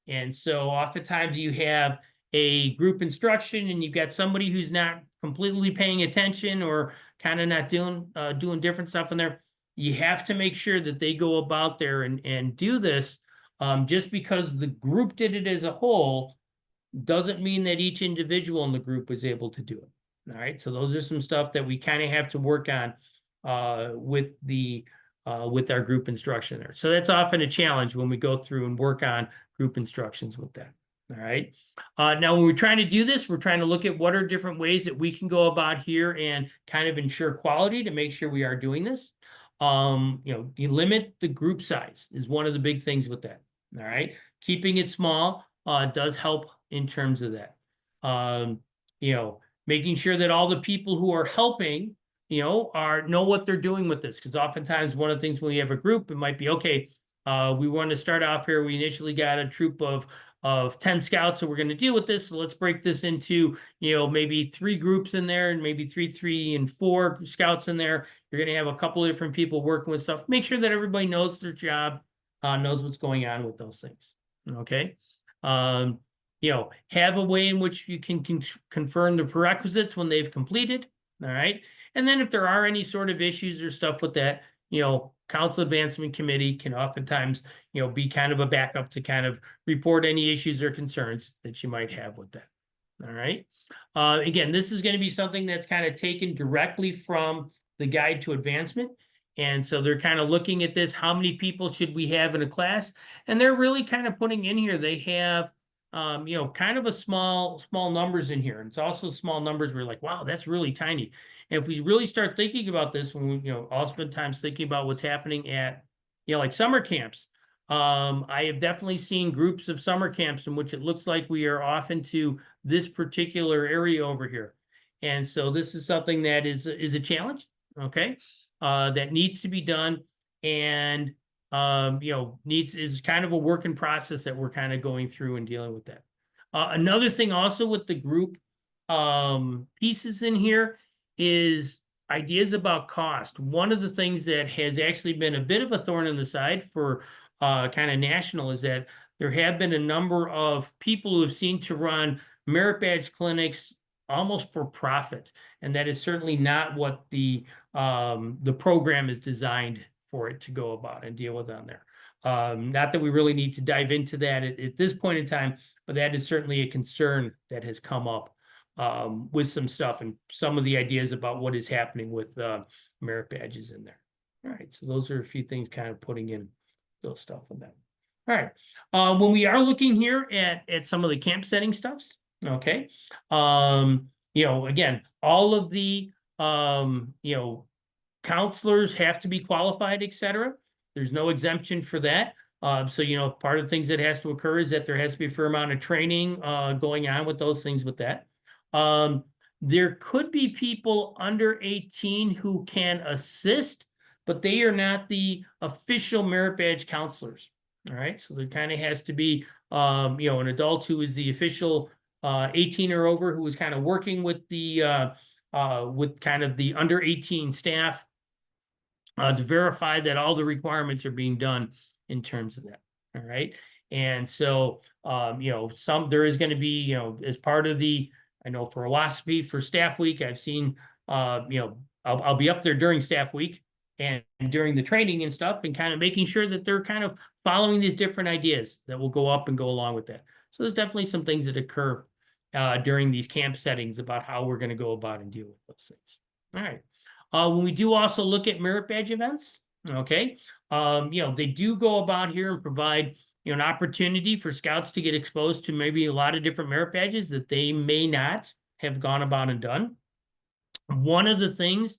S1: And so oftentimes you have a group instruction and you've got somebody who's not completely paying attention or kind of not doing different stuff in there. You have to make sure that they go about there and do this. Just because the group did it as a whole doesn't mean that each individual in the group was able to do it. All right. So those are some stuff that we kind of have to work on with our group instruction there. So that's often a challenge when we go through and work on group instructions with that. All right. Now, when we're trying to do this, we're trying to look at what are different ways that we can go about here and kind of ensure quality to make sure we are doing this. You limit the group size is one of the big things with that. All right. Keeping it small does help in terms of that. Making sure that all the people who are helping know what they're doing with this. Because oftentimes one of the things when we have a group, it might be, okay, we want to start off here. We initially got a troop of 10 scouts, so we're going to deal with this. So let's break this into, maybe 3 groups in there, and maybe 3 and 4 scouts in there. You're going to have a couple of different people working with stuff. Make sure that everybody knows their job, knows what's going on with those things. Okay. Have a way in which you can confirm the prerequisites when they've completed. All right. And then if there are any sort of issues or stuff with that, Council Advancement Committee can oftentimes, be kind of a backup to kind of report any issues or concerns that you might have with that. All right. Again, this is going to be something that's kind of taken directly from the Guide to Advancement. And so they're kind of looking at this, how many people should we have in a class? And they're really kind of putting in here, they have, kind of a small numbers in here. And it's also small numbers. We're like, wow, that's really tiny. And if we really start thinking about this, when we, oftentimes thinking about what's happening at, like summer camps, I have definitely seen groups of summer camps in which it looks like we are off into this particular area over here. And so this is something that is a challenge, okay, that needs to be done. And is kind of a work in process that we're kind of going through and dealing with that. Another thing also with the group pieces in here is ideas about cost. One of the things that has actually been a bit of a thorn in the side for kind of national is that there have been a number of people who have seen to run merit badge clinics almost for profit. And that is certainly not what the program is designed for it to go about and deal with on there. Not that we really need to dive into that at this point in time, but that is certainly a concern that has come up with some stuff and some of the ideas about what is happening with merit badges in there. All right, so those are a few things kind of putting in those stuff in that. All right, when we are looking here at some of the camp setting stuffs, okay, again, all of the counselors have to be qualified, etc. There's no exemption for that. So, part of the things that has to occur is that there has to be a fair amount of training going on with those things with that. There could be people under 18 who can assist, but they are not the official merit badge counselors. All right. So there kind of has to be, an adult who is the official 18 or over, who is kind of working with the with kind of the under 18 staff to verify that all the requirements are being done in terms of that. All right. And so, there is going to be, as part of the, I know for WASP, for staff week, I've seen, I'll be up there during staff week and during the training and stuff, and kind of making sure that they're kind of following these different ideas that will go up and go along with that. So there's definitely some things that occur during these camp settings about how we're going to go about and deal with those things. All right. When we do also look at merit badge events, okay, they do go about here and provide, an opportunity for scouts to get exposed to maybe a lot of different merit badges that they may not have gone about and done. One of the things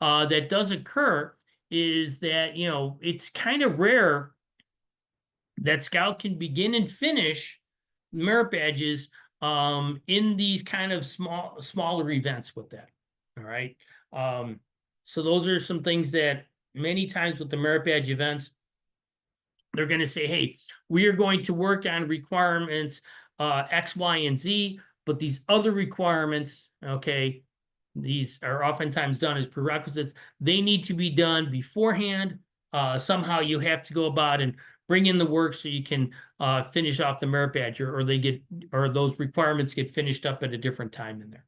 S1: that does occur is that, it's kind of rare that scout can begin and finish merit badges in these kind of smaller events with that. All right. So those are some things that many times with the merit badge events, they're going to say, hey, we are going to work on requirements X, Y, and Z, but these other requirements, okay, these are oftentimes done as prerequisites. They need to be done beforehand. Somehow you have to go about and bring in the work so you can finish off the merit badge, or those requirements get finished up at a different time in there.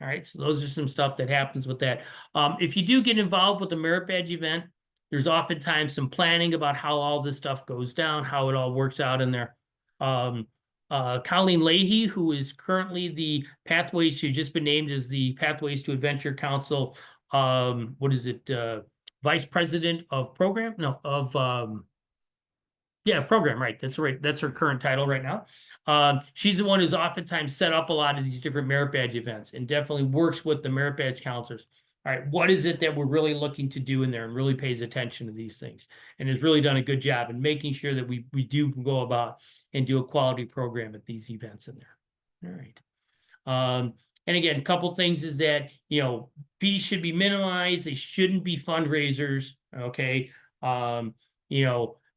S1: All right, so those are some stuff that happens with that. If you do get involved with the merit badge event, there's oftentimes some planning about how all this stuff goes down, how it all works out in there. Colleen Leahy, who is currently the Pathways, she's just been named as the Pathways to Adventure Council, Vice President of Program? No, program, right. That's right. That's her current title right now. She's the one who's oftentimes set up a lot of these different merit badge events and definitely works with the merit badge counselors. All right, what is it that we're really looking to do in there, and really pays attention to these things, and has really done a good job in making sure that we do go about and do a quality program at these events in there. All right. And again, a couple things is that, fees should be minimized. They shouldn't be fundraisers. Okay.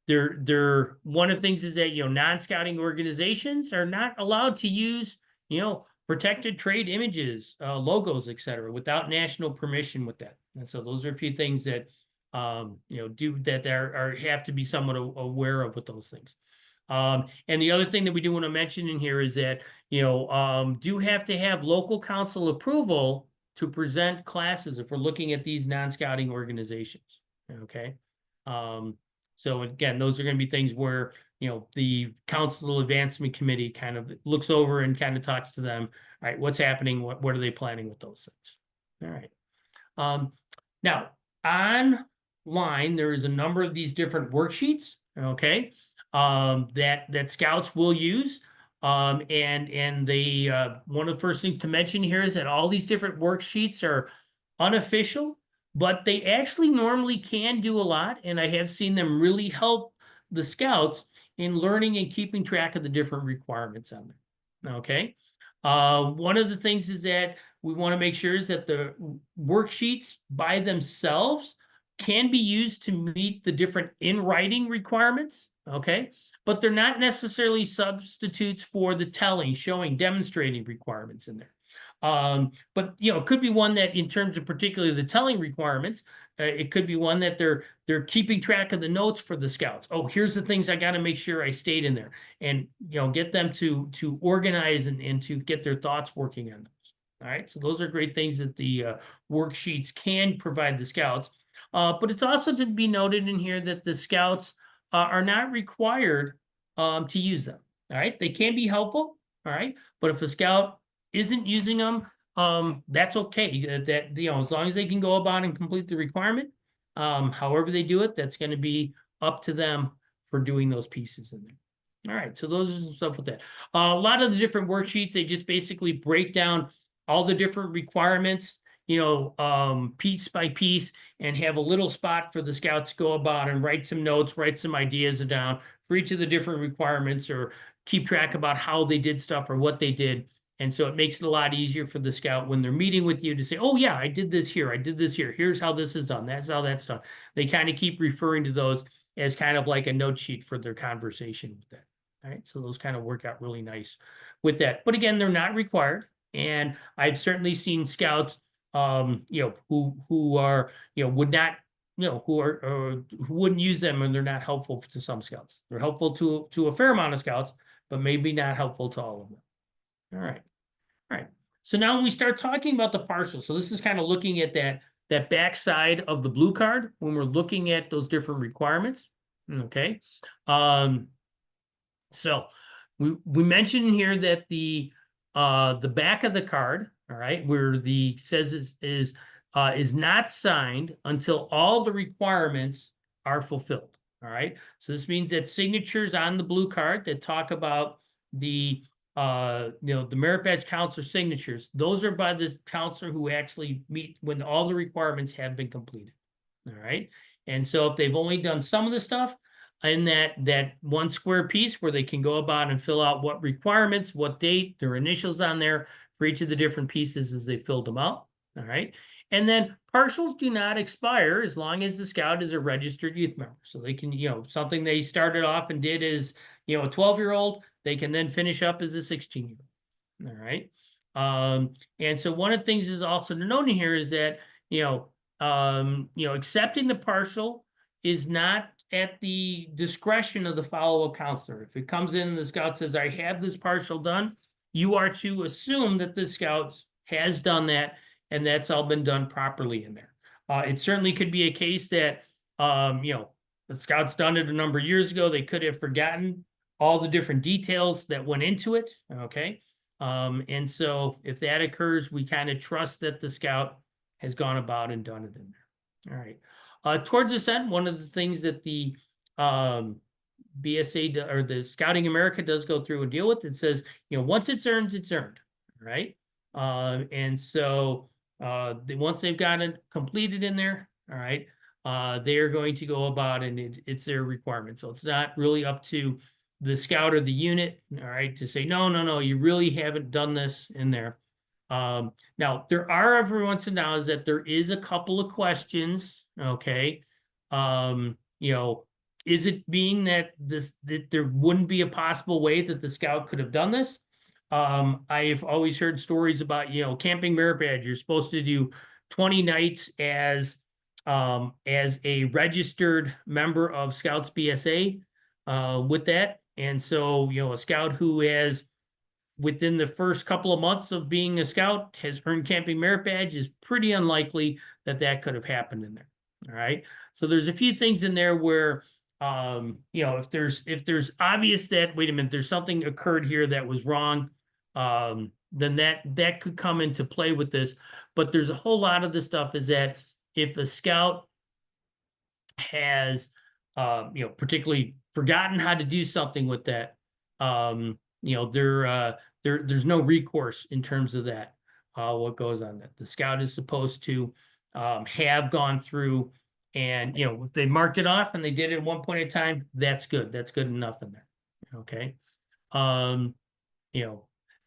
S1: They're one of the things is that, non-scouting organizations are not allowed to use, protected trade images, logos, etc., without national permission with that. And so those are a few things that, do that are have to be somewhat aware of with those things. And the other thing that we do want to mention in here is that, do have to have local council approval to present classes if we're looking at these non-scouting organizations. Okay. So again, those are going to be things where, the council advancement committee kind of looks over and kind of talks to them. All right, what's happening? What are they planning with those things? All right. Now online, there is a number of these different worksheets. Okay. That scouts will use. And they one of the first things to mention here is that all these different worksheets are unofficial, but they actually normally can do a lot. And I have seen them really help the scouts in learning and keeping track of the different requirements on there. Okay. One of the things is that we want to make sure is that the worksheets by themselves can be used to meet the different in-writing requirements. Okay. But they're not necessarily substitutes for the telling, showing, demonstrating requirements in there. But it could be one that in terms of particularly the telling requirements, it could be one that they're keeping track of the notes for the scouts. Oh, here's the things I got to make sure I stayed in there, and get them to organize and to get their thoughts working on those. All right, so those are great things that the worksheets can provide the scouts. But it's also to be noted in here that the scouts are not required to use them. All right, they can be helpful. All right, but if a scout isn't using them, that's okay. That as long as they can go about and complete the requirement, however they do it, that's going to be up to them for doing those pieces in there. All right, so those are some stuff with that. A lot of the different worksheets, they just basically break down all the different requirements, piece by piece, and have a little spot for the scouts to go about and write some notes, write some ideas down for each of the different requirements, or keep track about how they did stuff or what they did. And so it makes it a lot easier for the scout when they're meeting with you to say, oh yeah, I did this here. I did this here. Here's how this is done. That's how that's done. They kind of keep referring to those as kind of like a note sheet for their conversation with that. All right. So those kind of work out really nice with that. But again, they're not required. And I've certainly seen scouts, who are, would not, who wouldn't use them, and they're not helpful to some scouts. They're helpful to a fair amount of scouts, but maybe not helpful to all of them. All right. All right. So now we start talking about the partial. So this is kind of looking at that back side of the blue card when we're looking at those different requirements. Okay. So we mentioned here that the back of the card, all right, where the says is not signed until all the requirements are fulfilled. All right. So this means that signatures on the blue card that talk about the merit badge counselor signatures, those are by the counselor who actually meet when all the requirements have been completed. All right. And so if they've only done some of the stuff in that one square piece where they can go about and fill out what requirements, what date, their initials on there for each of the different pieces as they filled them out. All right. And then partials do not expire as long as the scout is a registered youth member. So they can, something they started off and did as, a 12-year-old, they can then finish up as a 16-year-old. All right. And so one of the things is also to note in here is that, accepting the partial is not at the discretion of the follow-up counselor. If it comes in and the scout says, I have this partial done, you are to assume that the scout has done that and that's all been done properly in there. It certainly could be a case that, the scout's done it a number of years ago. They could have forgotten all the different details that went into it. Okay. And so if that occurs, we kind of trust that the scout has gone about and done it in there. All right. Towards this end, one of the things that the BSA or the Scouting America does go through and deal with, it says, once it's earned, it's earned. Right. And so once they've got it completed in there, all right, they are going to go about and it's their requirement. So it's not really up to the scout or the unit, all right, to say, no, you really haven't done this in there. Now there are every once in a while is that there is a couple of questions, okay? You know, is it being that that there wouldn't be a possible way that the scout could have done this? I've always heard stories about, you know, camping merit badge, you're supposed to do 20 nights as a registered member of Scouts BSA with that. And so, you know, a scout who has within the first couple of months of being a scout has earned camping merit badge is pretty unlikely that that could have happened in there. All right. So there's a few things in there where, you know, if there's obvious that, wait a minute, there's something occurred here that was wrong, then that could come into play with this. But there's a whole lot of the stuff is that if a scout has, you know, particularly forgotten how to do something with that, you know, there's no recourse in terms of that, what goes on that. The scout is supposed to have gone through and, you know, if they marked it off and they did it at one point in time, that's good. That's good enough in there. Okay. You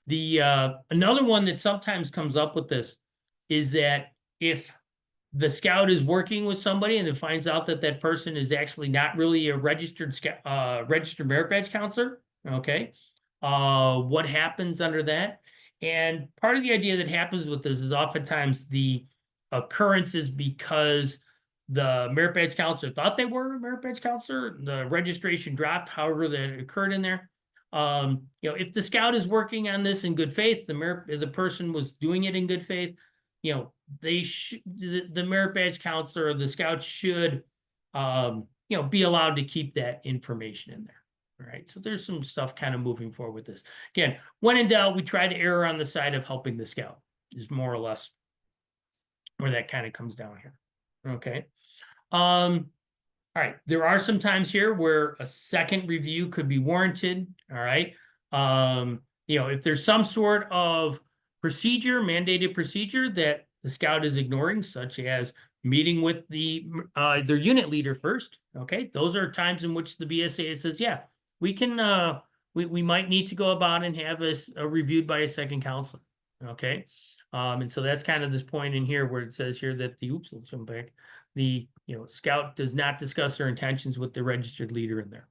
S1: know, another one that sometimes comes up with this is that if the scout is working with somebody and it finds out that that person is actually not really a registered merit badge counselor, okay, what happens under that? And part of the idea that happens with this is oftentimes the occurrence is because the merit badge counselor thought they were a merit badge counselor, the registration dropped, however that occurred in there. You know, if the scout is working on this in good faith, the person was doing it in good faith, you know, the merit badge counselor or the scout should, you know, be allowed to keep that information in there. All right. So there's some stuff kind of moving forward with this. Again, when in doubt, we try to err on the side of helping the scout is more or less where that kind of comes down here. Okay. All right. There are some times here where a second review could be warranted. All right. You know, if there's some sort of procedure, mandated procedure that the scout is ignoring, such as meeting with their unit leader first. Okay. Those are times in which the BSA says, yeah, we can, we might need to go about and have this reviewed by a second counselor. Okay. And so that's kind of this point in here where it says here that let's jump back. The, you know, scout does not discuss their intentions with the registered leader in there.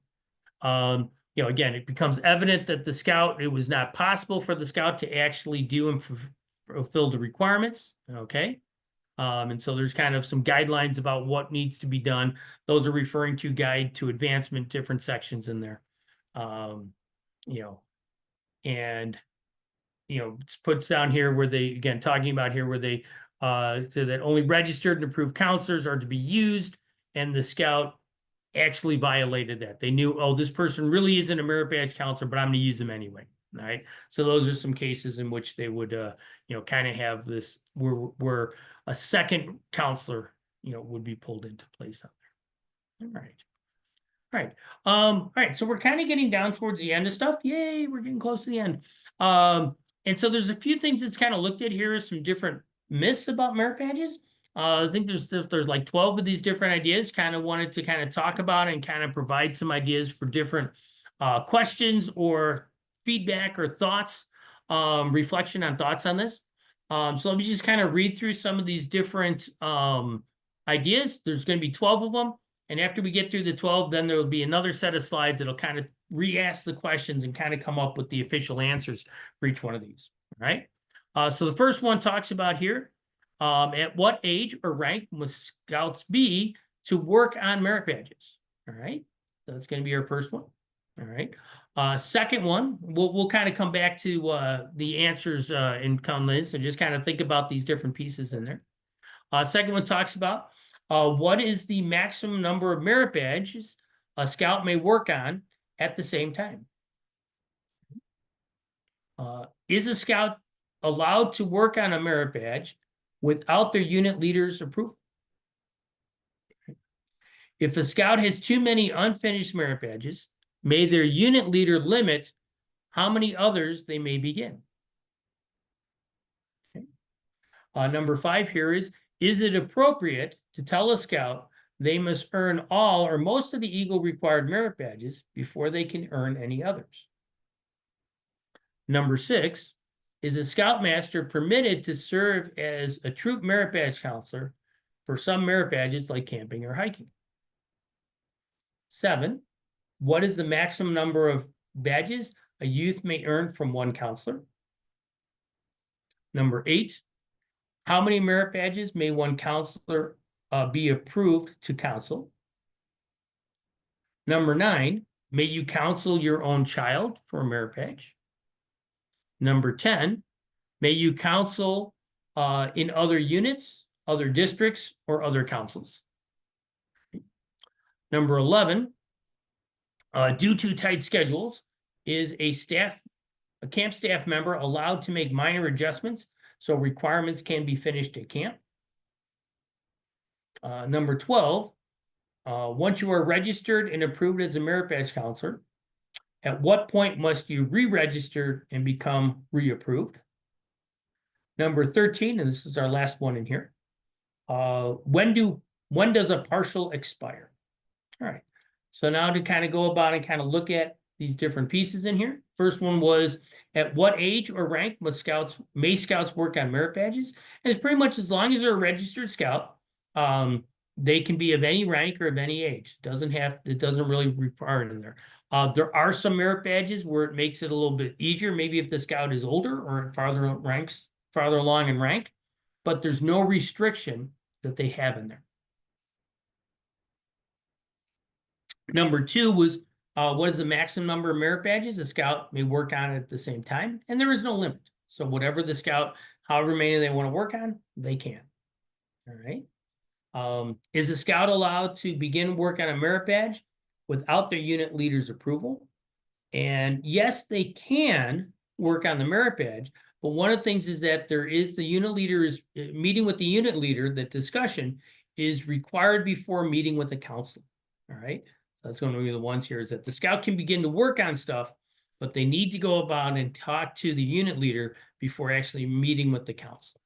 S1: You know, again, it becomes evident that the scout, it was not possible for the scout to actually do and fulfill the requirements. Okay. And so there's kind of some guidelines about what needs to be done. Those are referring to guide to advancement, different sections in there. You know, and, you know, it puts down here where they, again, talking about here where they, so that only registered and approved counselors are to be used, and the scout actually violated that. They knew, oh, this person really isn't a merit badge counselor, but I'm going to use them anyway. All right. So those are some cases in which they would, you know, kind of have this where a second counselor, you know, would be pulled into place on there. All right. All right. All right. So we're kind of getting down towards the end of stuff. Yay, we're getting close to the end. And so there's a few things that's kind of looked at here, some different myths about merit badges. I think there's like 12 of these different ideas. Kind of wanted to kind of talk about and kind of provide some ideas for different questions or feedback or thoughts, reflection on thoughts on this. So let me just kind of read through some of these different ideas. There's going to be 12 of them. And after we get through the 12, then there will be another set of slides that'll kind of re-ask the questions and kind of come up with the official answers for each one of these. All right. So the first one talks about here, at what age or rank must scouts be to work on merit badges? All right. So that's going to be our first one. All right. Second one, we'll kind of come back to the answers in this and just kind of think about these different pieces in there. Second one talks about what is the maximum number of merit badges a scout may work on at the same time? Is a scout allowed to work on a merit badge without their unit leader's approval? If a scout has too many unfinished merit badges, may their unit leader limit how many others they may begin? Okay. Number 5 here is it appropriate to tell a scout they must earn all or most of the Eagle required merit badges before they can earn any others? Number 6, is a Scoutmaster permitted to serve as a troop merit badge counselor for some merit badges like camping or hiking? 7, what is the maximum number of badges a youth may earn from one counselor? Number 8, how many merit badges may one counselor be approved to counsel? Number 9, may you counsel your own child for a merit badge? Number 10, may you counsel in other units, other districts, or other councils? Number 11, due to tight schedules, is a camp staff member allowed to make minor adjustments so requirements can be finished at camp? Number 12, once you are registered and approved as a merit badge counselor, at what point must you re-register and become reapproved? Number 13, and this is our last one in here. When does a partial expire? All right. So now to kind of go about and kind of look at these different pieces in here. First one was, at what age or rank may scouts work on merit badges? And it's pretty much as long as they're a registered scout, they can be of any rank or of any age. It doesn't really require it in there. There are some merit badges where it makes it a little bit easier, maybe if the scout is older or farther along in rank, but there's no restriction that they have in there. Number 2 was, what is the maximum number of merit badges a scout may work on at the same time? And there is no limit. So whatever the scout, however many they want to work on, they can. All right. Is a scout allowed to begin work on a merit badge without their unit leader's approval? And yes, they can work on the merit badge, but one of the things is that the unit leader is meeting with the unit leader, that discussion is required before meeting with the council. All right. That's going to be the ones here, is that the scout can begin to work on stuff, but they need to go about and talk to the unit leader before actually meeting with the council.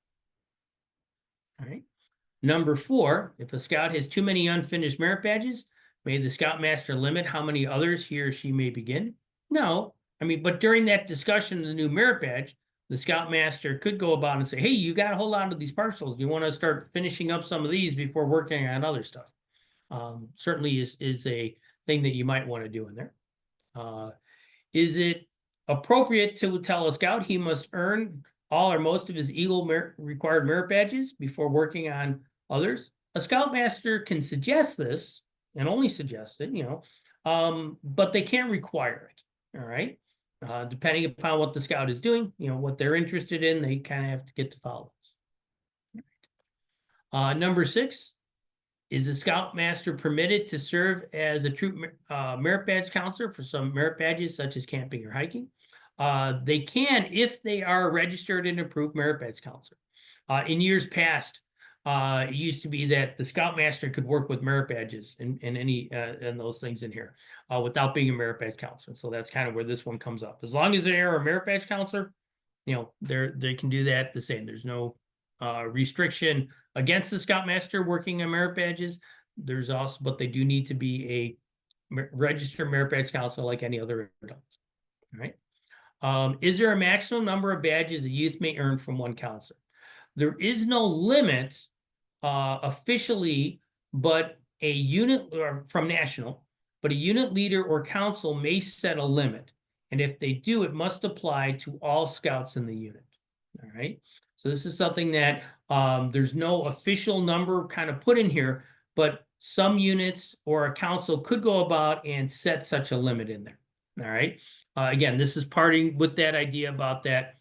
S1: All right. Number 4, if a scout has too many unfinished merit badges, may the Scoutmaster limit how many others he or she may begin? No. I mean, but during that discussion of the new merit badge, the Scoutmaster could go about and say, hey, you got to hold on to these partials. Do you want to start finishing up some of these before working on other stuff? Certainly is a thing that you might want to do in there. Is it appropriate to tell a scout he must earn all or most of his Eagle required merit badges before working on others? A Scoutmaster can suggest this, and only suggest it, but they can't require it. All right. Depending upon what the scout is doing, what they're interested in, they kind of have to get to follow this. Number 6, is a Scoutmaster permitted to serve as a troop merit badge counselor for some merit badges such as camping or hiking? They can if they are registered and approved merit badge counselor. In years past, it used to be that the Scoutmaster could work with merit badges and those things in here without being a merit badge counselor. So that's kind of where this one comes up. As long as they are a merit badge counselor, they can do that the same. There's no restriction against the Scoutmaster working on merit badges. There's also, but they do need to be a registered merit badge counselor like any other adult. All right. Is there a maximum number of badges a youth may earn from one counselor? There is no limit officially, but a unit or from national, but a unit leader or council may set a limit. And if they do, it must apply to all scouts in the unit. All right. So this is something that there's no official number kind of put in here, but some units or a council could go about and set such a limit in there. All right. Again, this is parting with that idea about that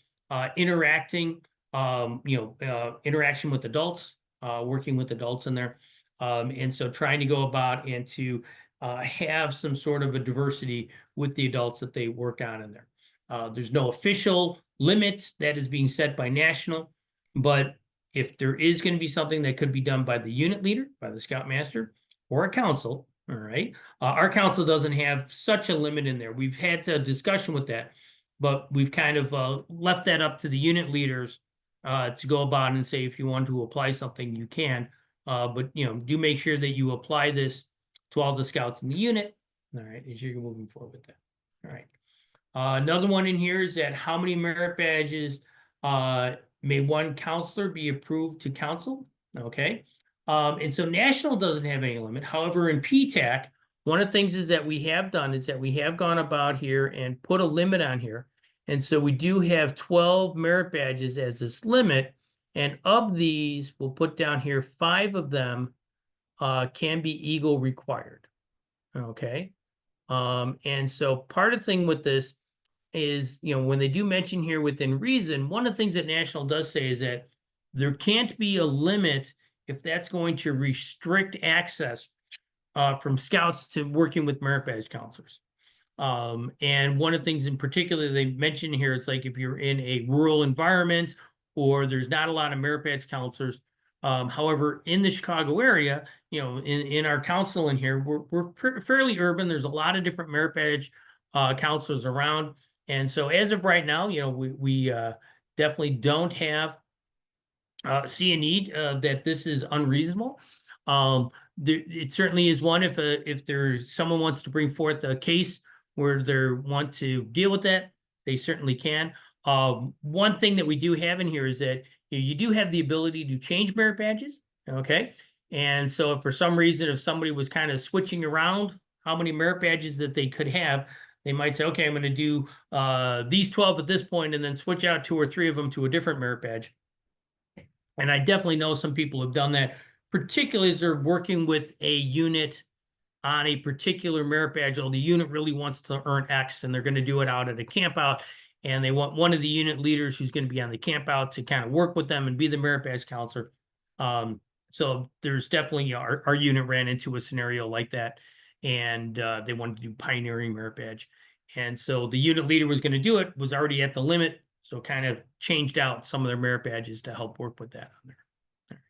S1: interaction with adults, working with adults in there. And so trying to go about and to have some sort of a diversity with the adults that they work on in there. There's no official limit that is being set by national, but if there is going to be something that could be done by the unit leader, by the Scoutmaster, or a council, all right, our council doesn't have such a limit in there. We've had a discussion with that, but we've kind of left that up to the unit leaders to go about and say, if you want to apply something, you can, but do make sure that you apply this to all the scouts in the unit, all right, as you're moving forward with that. All right. Another one in here is that how many merit badges may one counselor be approved to counsel, okay? And so national doesn't have any limit. However, in PTAC, one of the things is that we have done is that we have gone about here and put a limit on here. And so we do have 12 merit badges as this limit. And of these, we'll put down here, 5 of them can be Eagle required. Okay. And so part of the thing with this is, when they do mention here within reason, one of the things that national does say is that there can't be a limit if that's going to restrict access from scouts to working with merit badge counselors. And one of the things in particular they mention here, it's like if you're in a rural environment or there's not a lot of merit badge counselors. However, in the Chicago area, in our council in here, we're fairly urban. There's a lot of different merit badge counselors around. And so as of right now, we definitely don't have see a need that this is unreasonable. It certainly is one if there's someone wants to bring forth a case where they want to deal with that, they certainly can. One thing that we do have in here is that you do have the ability to change merit badges, okay? And so if for some reason, if somebody was kind of switching around how many merit badges that they could have, they might say, okay, I'm going to do these 12 at this point and then switch out 2 or 3 of them to a different merit badge. And I definitely know some people have done that, particularly as they're working with a unit on a particular merit badge. Oh, the unit really wants to earn X and they're going to do it out at a camp out. And they want one of the unit leaders who's going to be on the camp out to kind of work with them and be the merit badge counselor. So there's definitely, our unit ran into a scenario like that. And they wanted to do pioneering merit badge. And so the unit leader was going to do it, was already at the limit. So kind of changed out some of their merit badges to help work with that on there.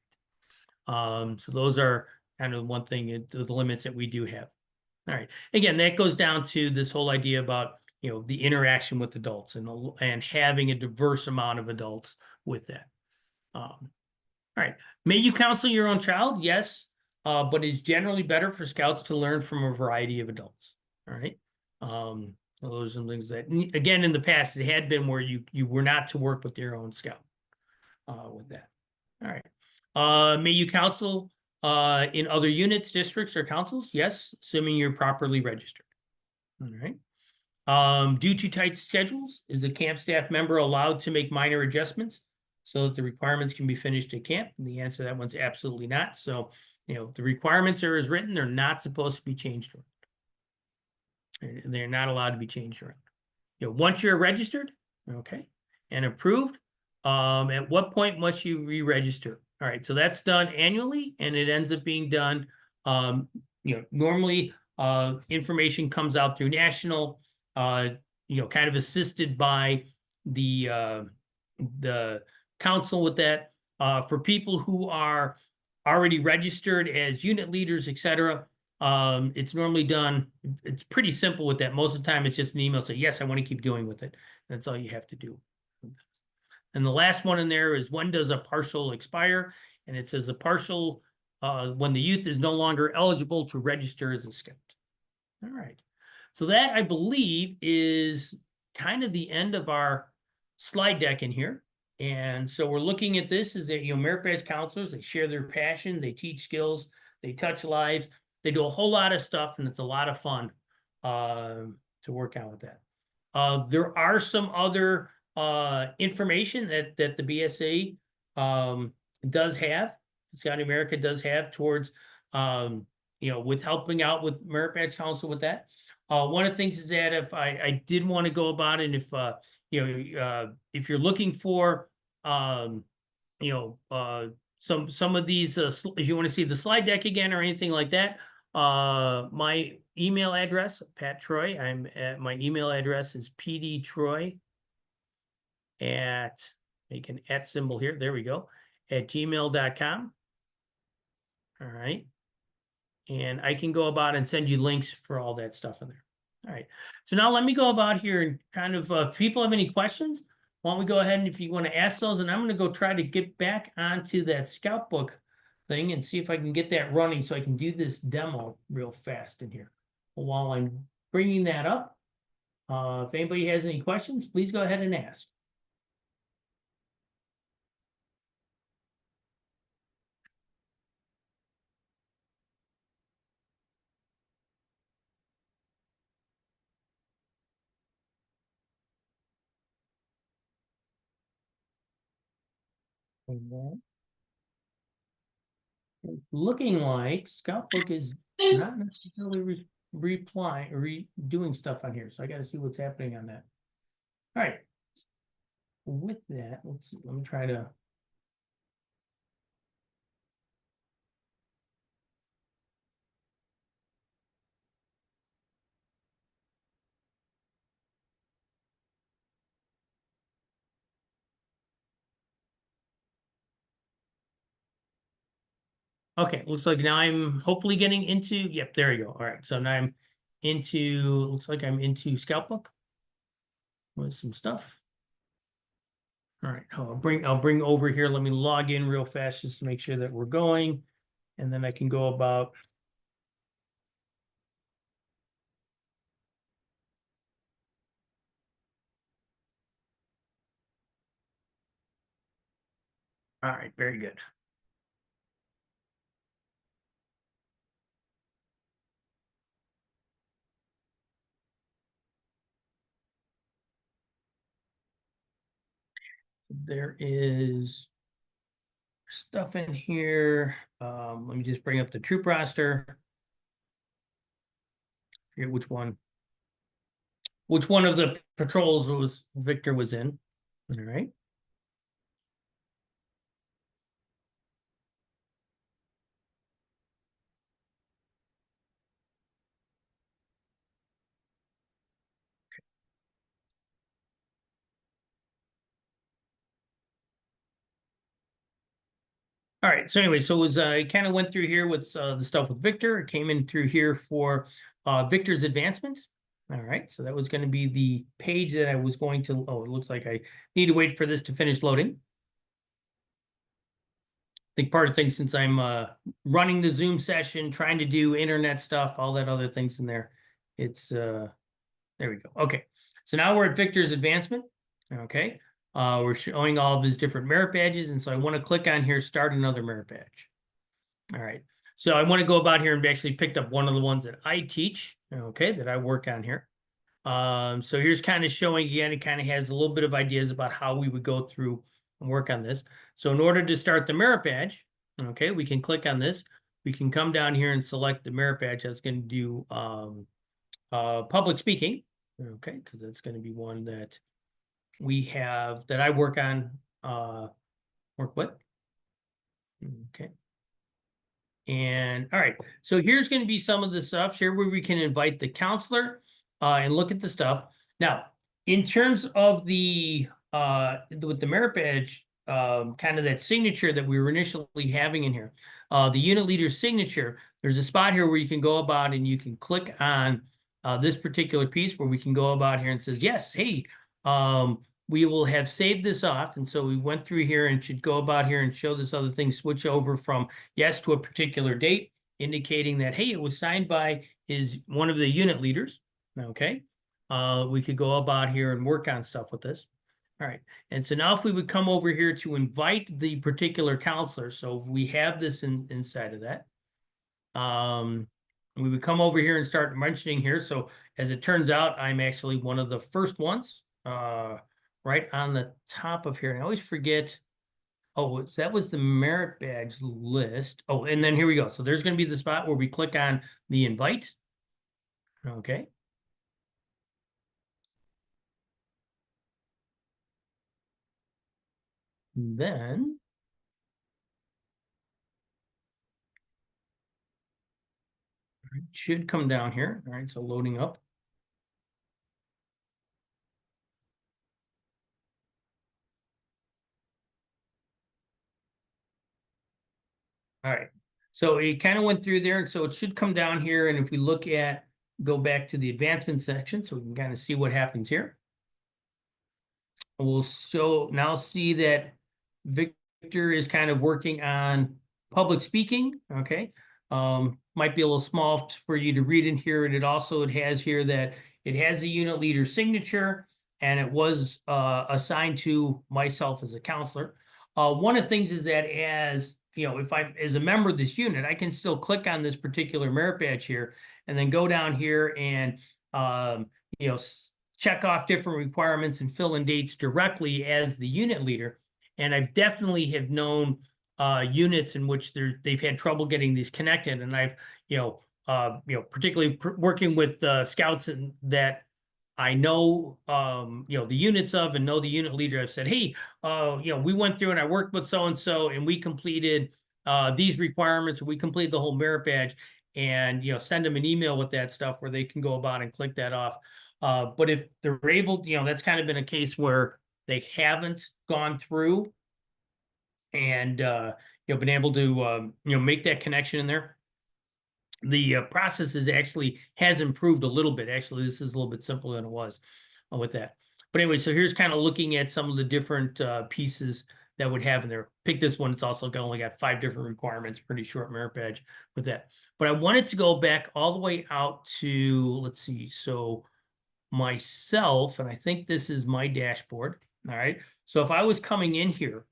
S1: All right. So those are kind of one thing, the limits that we do have. All right. Again, that goes down to this whole idea about, the interaction with adults and having a diverse amount of adults with that. All right. May you counsel your own child? Yes. But it's generally better for scouts to learn from a variety of adults. All right. Those are things that, again, in the past, it had been where you were not to work with your own scout with that. All right. May you counsel in other units, districts, or councils? Yes, assuming you're properly registered. All right. Due to tight schedules, is a camp staff member allowed to make minor adjustments so that the requirements can be finished at camp? And the answer to that one's absolutely not. So, the requirements are as written, they're not supposed to be changed around. They're not allowed to be changed around. Once you're registered, okay, and approved, at what point must you re-register? All right, so that's done annually, and it ends up being done, normally information comes out through national, kind of assisted by the council with that. For people who are already registered as unit leaders, et cetera, it's normally done. It's pretty simple with that. Most of the time, it's just an email say, yes, I want to keep doing with it. That's all you have to do. And the last one in there is, when does a partial expire? And it says a partial when the youth is no longer eligible to register as a scout. All right. So that, I believe, is kind of the end of our slide deck in here. And so we're looking at this is that, merit badge counselors, they share their passion, they teach skills, they touch lives, they do a whole lot of stuff, and it's a lot of fun to work out with that. There are some other information that the BSA does have, Scouting America does have towards, with helping out with merit badge council with that. One of the things is that if I did want to go about it, and if you're looking for, some of these, if you want to see the slide deck again or anything like that, my email address, Pat Troy, my email address is pdtroy make an @ symbol here, there we go, @gmail.com. All right. And I can go about and send you links for all that stuff in there. All right. So now let me go about here and kind of, if people have any questions, why don't we go ahead and if you want to ask those, and I'm going to go try to get back onto that scout book thing and see if I can get that running so I can do this demo real fast in here. Well, while I'm bringing that up, if anybody has any questions, please go ahead and ask. And then it's looking like Scout Book is not necessarily doing stuff on here, so I gotta see what's happening on that. All right. With that, let's see, let me try to. Okay, looks like now I'm hopefully getting into, yep, there you go. All right, so now I'm into, looks like I'm into Scout Book with some stuff. All right, I'll bring over here. Let me log in real fast just to make sure that we're going, and then I can go about. All right, very good. There is stuff in here. Let me just bring up the troop roster. Forget which one of the patrols was Victor was in. All right. All right, so anyway, so it was I kind of went through here with the stuff with Victor. It came in through here for Victor's advancement. All right, so that was going to be the page that I was going to. Oh, it looks like I need to wait for this to finish loading. I think part of things, since I'm running the Zoom session, trying to do internet stuff, all that other things in there. It's there we go. Okay, so now we're at Victor's advancement. Okay, we're showing all of his different merit badges, and so I want to click on here, start another merit badge. All right, so I want to go about here and actually picked up one of the ones that I teach. Okay, that I work on here. So here's kind of showing again, it kind of has a little bit of ideas about how we would go through and work on this. So in order to start the merit badge, okay, we can click on this. We can come down here and select the merit badge. That's going to do public speaking, okay, because that's going to be one that we have, that I work on, work with. Okay. And all right, so here's going to be some of the stuff here where we can invite the counselor and look at the stuff. Now, in terms of the with the merit badge, kind of that signature that we were initially having in here, the unit leader's signature, there's a spot here where you can go about and you can click on this particular piece where we can go about here and says, yes, hey, we will have saved this off. And so we went through here and should go about here and show this other thing, switch over from yes to a particular date, indicating that, hey, it was signed by one of the unit leaders. Okay. We could go about here and work on stuff with this. All right. And so now if we would come over here to invite the particular counselor, so we have this inside of that. We would come over here and start mentioning here. So as it turns out, I'm actually one of the first ones right on the top of here. And I always forget. Oh, that was the merit badge list. Oh, and then here we go. So there's going to be the spot where we click on the invite. Okay. Then it should come down here. All right, so loading up. All right, so it kind of went through there, and so it should come down here. And if we look at, go back to the advancement section, so we can kind of see what happens here. We'll now see that Victor is kind of working on public speaking. Okay, might be a little small for you to read in here, and it has here that it has the unit leader signature, and it was assigned to myself as a counselor. One of the things is that as you know, if as a member of this unit, I can still click on this particular merit badge here, and then go down here and you know, check off different requirements and fill in dates directly as the unit leader. And I've definitely have known units in which they've had trouble getting these connected. And I've, particularly working with scouts and that I know, the units of and know the unit leader. I've said, hey, we went through and I worked with so-and-so and we completed these requirements. We completed the whole merit badge, and, send them an email with that stuff where they can go about and click that off. But if they're able, that's kind of been a case where they haven't gone through and, been able to, make that connection in there. The process has improved a little bit. Actually, this is a little bit simpler than it was with that. But anyway, so here's kind of looking at some of the different pieces that would have in there. Pick this one. It's also only got 5 different requirements, pretty short merit badge with that. But I wanted to go back all the way out to, let's see, so myself, and I think this is my dashboard. All right. So if I was coming in here,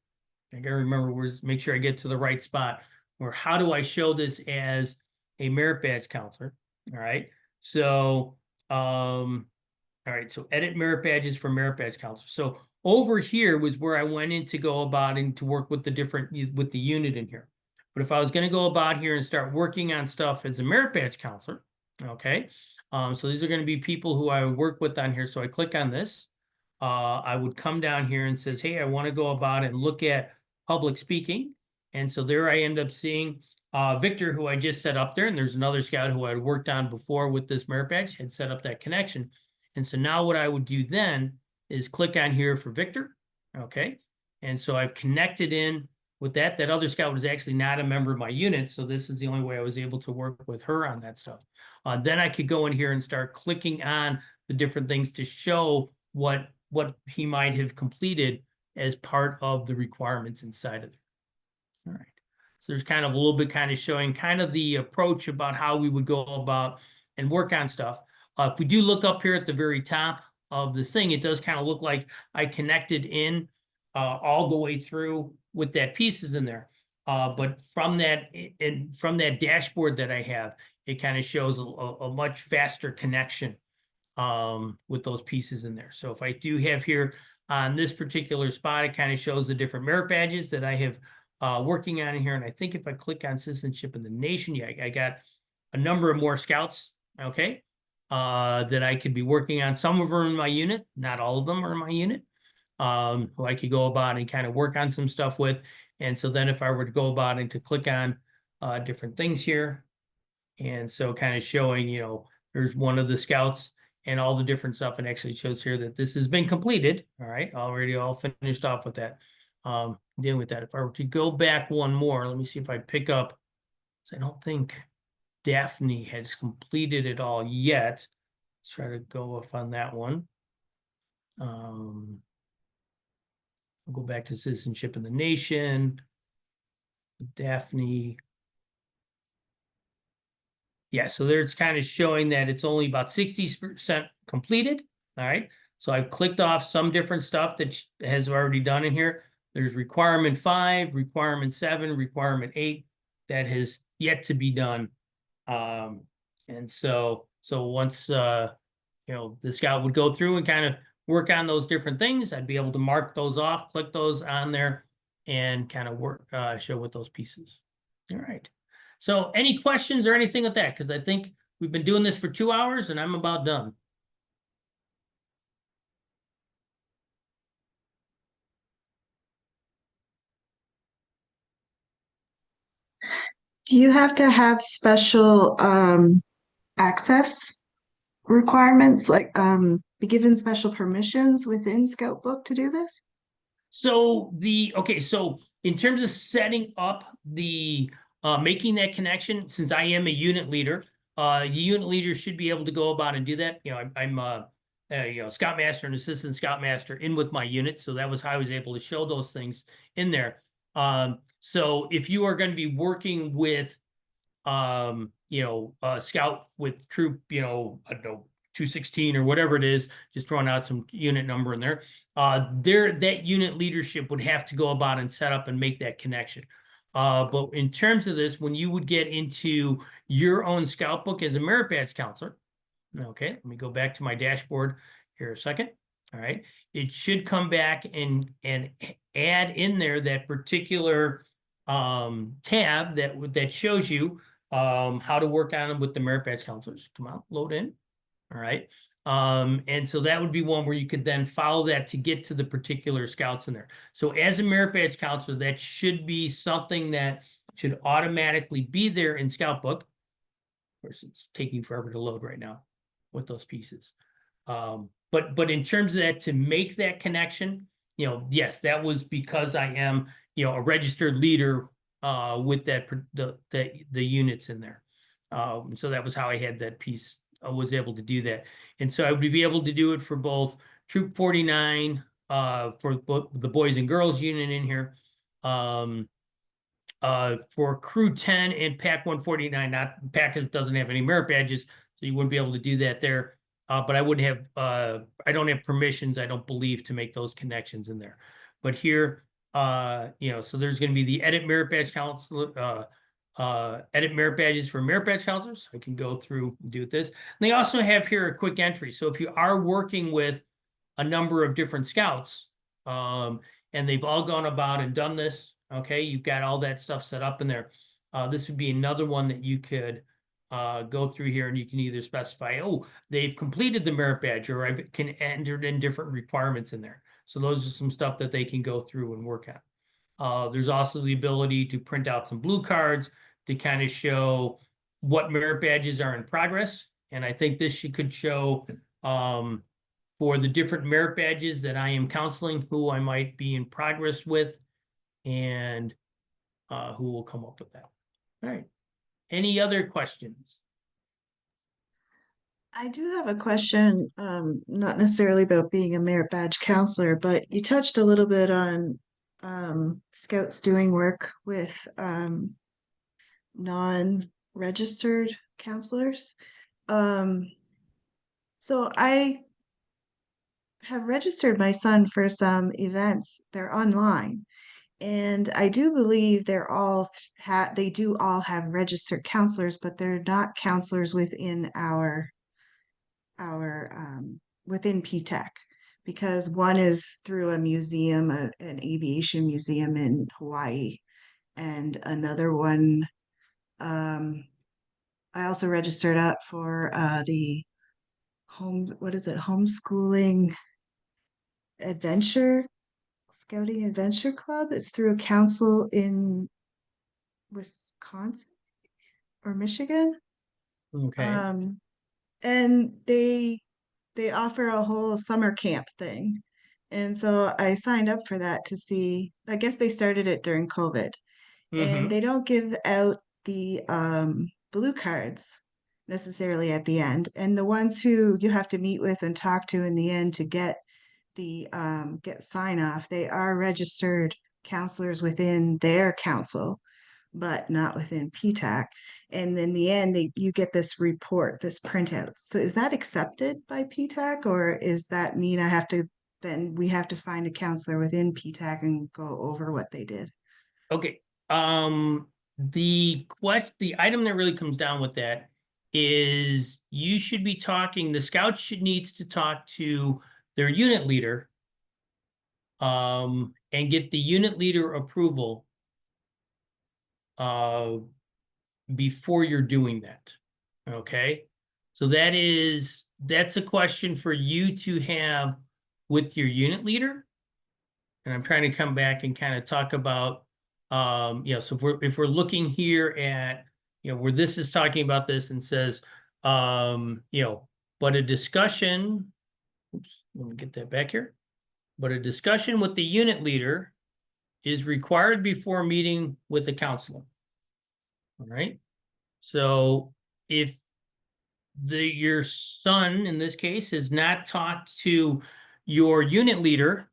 S1: I gotta remember make sure I get to the right spot. Or how do I show this as a merit badge counselor? All right. So, all right. So edit merit badges for merit badge counselor. So over here was where I went in to go about and to work with with the unit in here. But if I was going to go about here and start working on stuff as a merit badge counselor, okay. So these are going to be people who I would work with on here. So I click on this. I would come down here and says, hey, I want to go about and look at public speaking. And so there I end up seeing Victor, who I just set up there. And there's another scout who I had worked on before with this merit badge, had set up that connection. And so now what I would do then is click on here for Victor. Okay. And so I've connected in with that. That other scout was actually not a member of my unit. So this is the only way I was able to work with her on that stuff. Then I could go in here and start clicking on the different things to show what he might have completed as part of the requirements inside of it. All right. So there's kind of a little bit kind of showing kind of the approach about how we would go about and work on stuff. If we do look up here at the very top of this thing, it does kind of look like I connected in all the way through with that pieces in there. But from that dashboard that I have, it kind of shows a much faster connection with those pieces in there. So if I do have here on this particular spot, it kind of shows the different merit badges that I have working on in here. And I think if I click on citizenship in the nation, yeah, I got a number of more scouts, okay, that I could be working on. Some of them are in my unit, not all of them are in my unit, who I could go about and kind of work on some stuff with. And so then if I were to go about and to click on different things here, and so kind of showing, there's one of the scouts and all the different stuff, and actually shows here that this has been completed. All right, already all finished off with that. Dealing with that. If I were to go back one more, let me see if I pick up. So I don't think Daphne has completed it all yet. Let's try to go off on that one. I'll go back to citizenship in the nation. Daphne. Yeah, so there it's kind of showing that it's only about 60% completed. All right. So I've clicked off some different stuff that has already done in here. There's requirement 5, requirement 7, requirement 8 that has yet to be done. And so once the scout would go through and kind of work on those different things, I'd be able to mark those off, click those on there, and kind of work show with those pieces. All right. So any questions or anything with that? Because I think we've been doing this for 2 hours and I'm about done.
S4: Do you have to have special access requirements, like be given special permissions within Scout Book to do this?
S1: So so in terms of setting up the making that connection, since I am a unit leader, the unit leader should be able to go about and do that. I'm Scoutmaster and assistant Scoutmaster in with my unit, so that was how I was able to show those things in there. So if you are going to be working with a scout with troop, I don't know, 216 or whatever it is, just throwing out some unit number in there, that unit leadership would have to go about and set up and make that connection. But in terms of this, when you would get into your own Scout Book as a merit badge counselor, okay, let me go back to my dashboard here a second. All right, it should come back and add in there that particular tab that shows you how to work on them with the merit badge counselors. Come on, load in. All right. And so that would be one where you could then follow that to get to the particular scouts in there. So as a merit badge counselor, that should be something that should automatically be there in Scout Book. Of course, it's taking forever to load right now with those pieces. But in terms of that, to make that connection, yes, that was because I am, a registered leader with the units in there. So that was how I had that piece. I was able to do that. And so I would be able to do it for both Troop 49, for the boys and girls unit in here, for Crew 10 and PAC 149. Not PAC doesn't have any merit badges, so you wouldn't be able to do that there. But I wouldn't have, I don't have permissions, I don't believe, to make those connections in there. But here, so there's going to be the edit merit badge counselor, edit merit badges for merit badge counselors. I can go through and do this. And they also have here a quick entry. So if you are working with a number of different scouts, and they've all gone about and done this, okay, you've got all that stuff set up in there. This would be another one that you could go through here, and you can either specify, oh, they've completed the merit badge, or I can enter in different requirements in there. So those are some stuff that they can go through and work on. There's also the ability to print out some blue cards to kind of show what merit badges are in progress. And I think this could show for the different merit badges that I am counseling, who I might be in progress with, and who will come up with that. All right. Any other questions?
S4: I do have a question, not necessarily about being a merit badge counselor, but you touched a little bit on scouts doing work with non-registered counselors. So I have registered my son for some events. They're online. And I do believe they do all have registered counselors, but they're not counselors within our within PTAC, because one is through a museum, an aviation museum in Hawaii, and another one, I also registered up for the homeschooling adventure scouting adventure club. It's through a council in Wisconsin or Michigan.
S1: Okay.
S4: And they offer a whole summer camp thing. And so I signed up for that to see, I guess they started it during COVID. And they don't give out the blue cards necessarily at the end. And the ones who you have to meet with and talk to in the end to get the get sign off, they are registered counselors within their council, but not within PTAC. And in the end, you get this report, this printout. So is that accepted by PTAC, or is that mean we have to find a counselor within PTAC and go over what they did?
S1: Okay. The item that really comes down with that is you should be talking, the scout needs to talk to their unit leader and get the unit leader approval before you're doing that. Okay. So that's a question for you to have with your unit leader. And I'm trying to come back and kind of talk about, so if we're looking here at, where this is talking about this and says, but a discussion, oops, let me get that back here. But a discussion with the unit leader is required before meeting with the counselor. All right. So if your son, in this case, has not talked to your unit leader,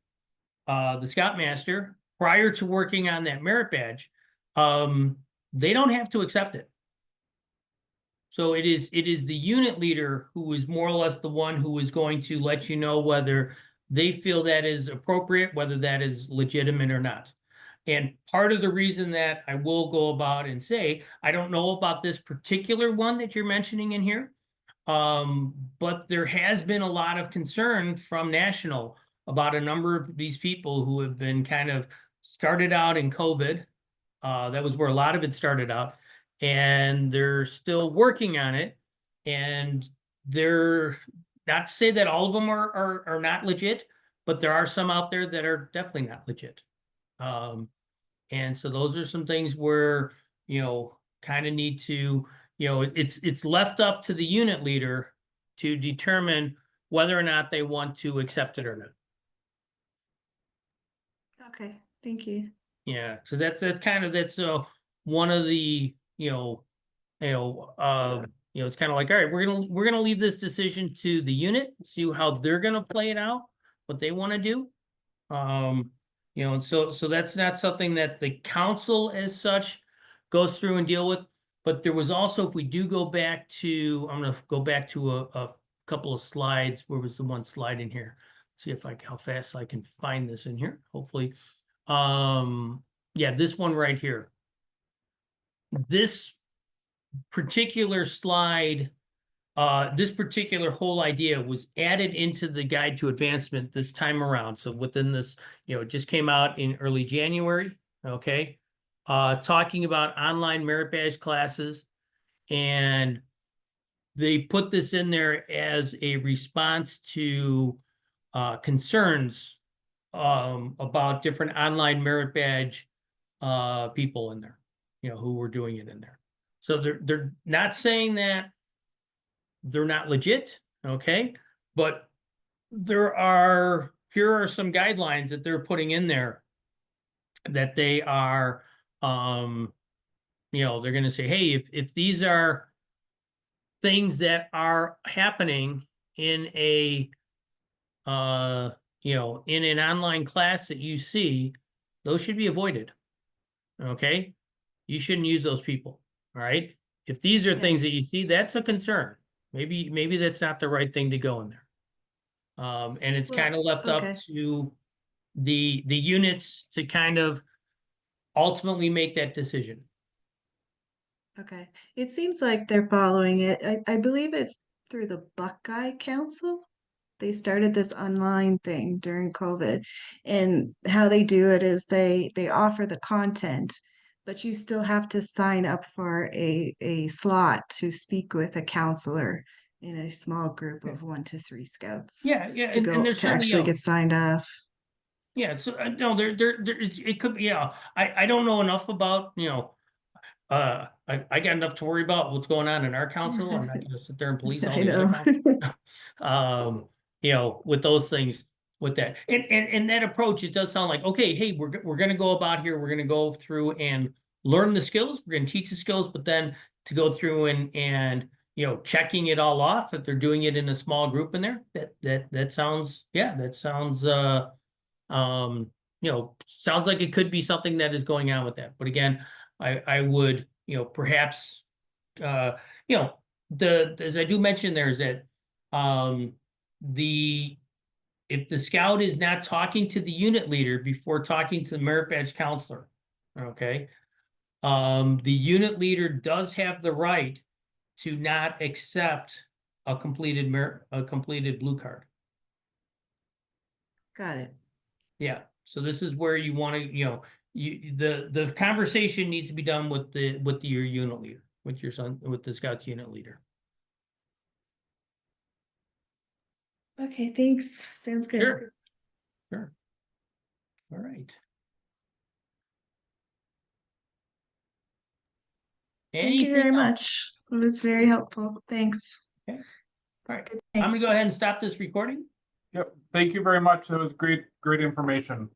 S1: the scoutmaster, prior to working on that merit badge, they don't have to accept it. So it is the unit leader who is more or less the one who is going to let you know whether they feel that is appropriate, whether that is legitimate or not. And part of the reason that I will go about and say, I don't know about this particular one that you're mentioning in here, But there has been a lot of concern from national about a number of these people who have been kind of started out in COVID. That was where a lot of it started out, and they're still working on it. And they're not to say that all of them are not legit, but there are some out there that are definitely not legit. And so those are some things where, kind of need to, it's left up to the unit leader to determine whether or not they want to accept it or not.
S4: Okay, thank you.
S1: Yeah, because that's one of the, it's kind of like, all right, we're gonna leave this decision to the unit, see how they're gonna play it out, what they want to do. And so that's not something that the council as such goes through and deal with. But there was also, if we do go back to, I'm gonna go back to a couple of slides. Where was the one slide in here? See if how fast I can find this in here, hopefully. Yeah, this one right here. This particular slide, this particular whole idea was added into the guide to advancement this time around. So within this, it just came out in early January, okay? Talking about online merit badge classes, and they put this in there as a response to concerns about different online merit badge people in there, who were doing it in there. So they're not saying that they're not legit, okay? But here are some guidelines that they're putting in there that they are, they're going to say, hey, if these are things that are happening in in an online class that you see, those should be avoided. Okay, you shouldn't use those people. All right. If these are things that you see, that's a concern. Maybe that's not the right thing to go in there. And it's kind of left up to the units to kind of ultimately make that decision.
S4: Okay. It seems like they're following it. I believe it's through the Buckeye Council. They started this online thing during COVID, and how they do it is they offer the content, but you still have to sign up for a slot to speak with a counselor in a small group of 1 to 3 scouts.
S1: Yeah,
S4: to go
S1: there's
S4: to actually get signed off.
S1: Yeah, so no, it could be. Yeah, I don't know enough about I got enough to worry about what's going on in our council. I'm not going to sit there and police all
S4: I
S1: the other
S4: know.
S1: councils. With those things, with that, and that approach, it does sound like, okay, hey, we're going to go about here. We're going to go through and learn the skills. We're going to teach the skills, but then to go through and checking it all off if they're doing it in a small group in there. That sounds, yeah, that sounds sounds like it could be something that is going on with that. But again, I would, perhaps, as I do mention there is that, if the scout is not talking to the unit leader before talking to the merit badge counselor, okay, the unit leader does have the right to not accept a completed blue card.
S4: Got it.
S1: Yeah. So this is where you want to, the conversation needs to be done with your unit leader, with the Scouts unit leader.
S4: Okay, thanks. Sounds good.
S1: Sure. All right.
S4: Thank you very much. It was very helpful. Thanks.
S1: Okay. All right. I'm gonna go ahead and stop this recording.
S2: Yep. Thank you very much. That was great information.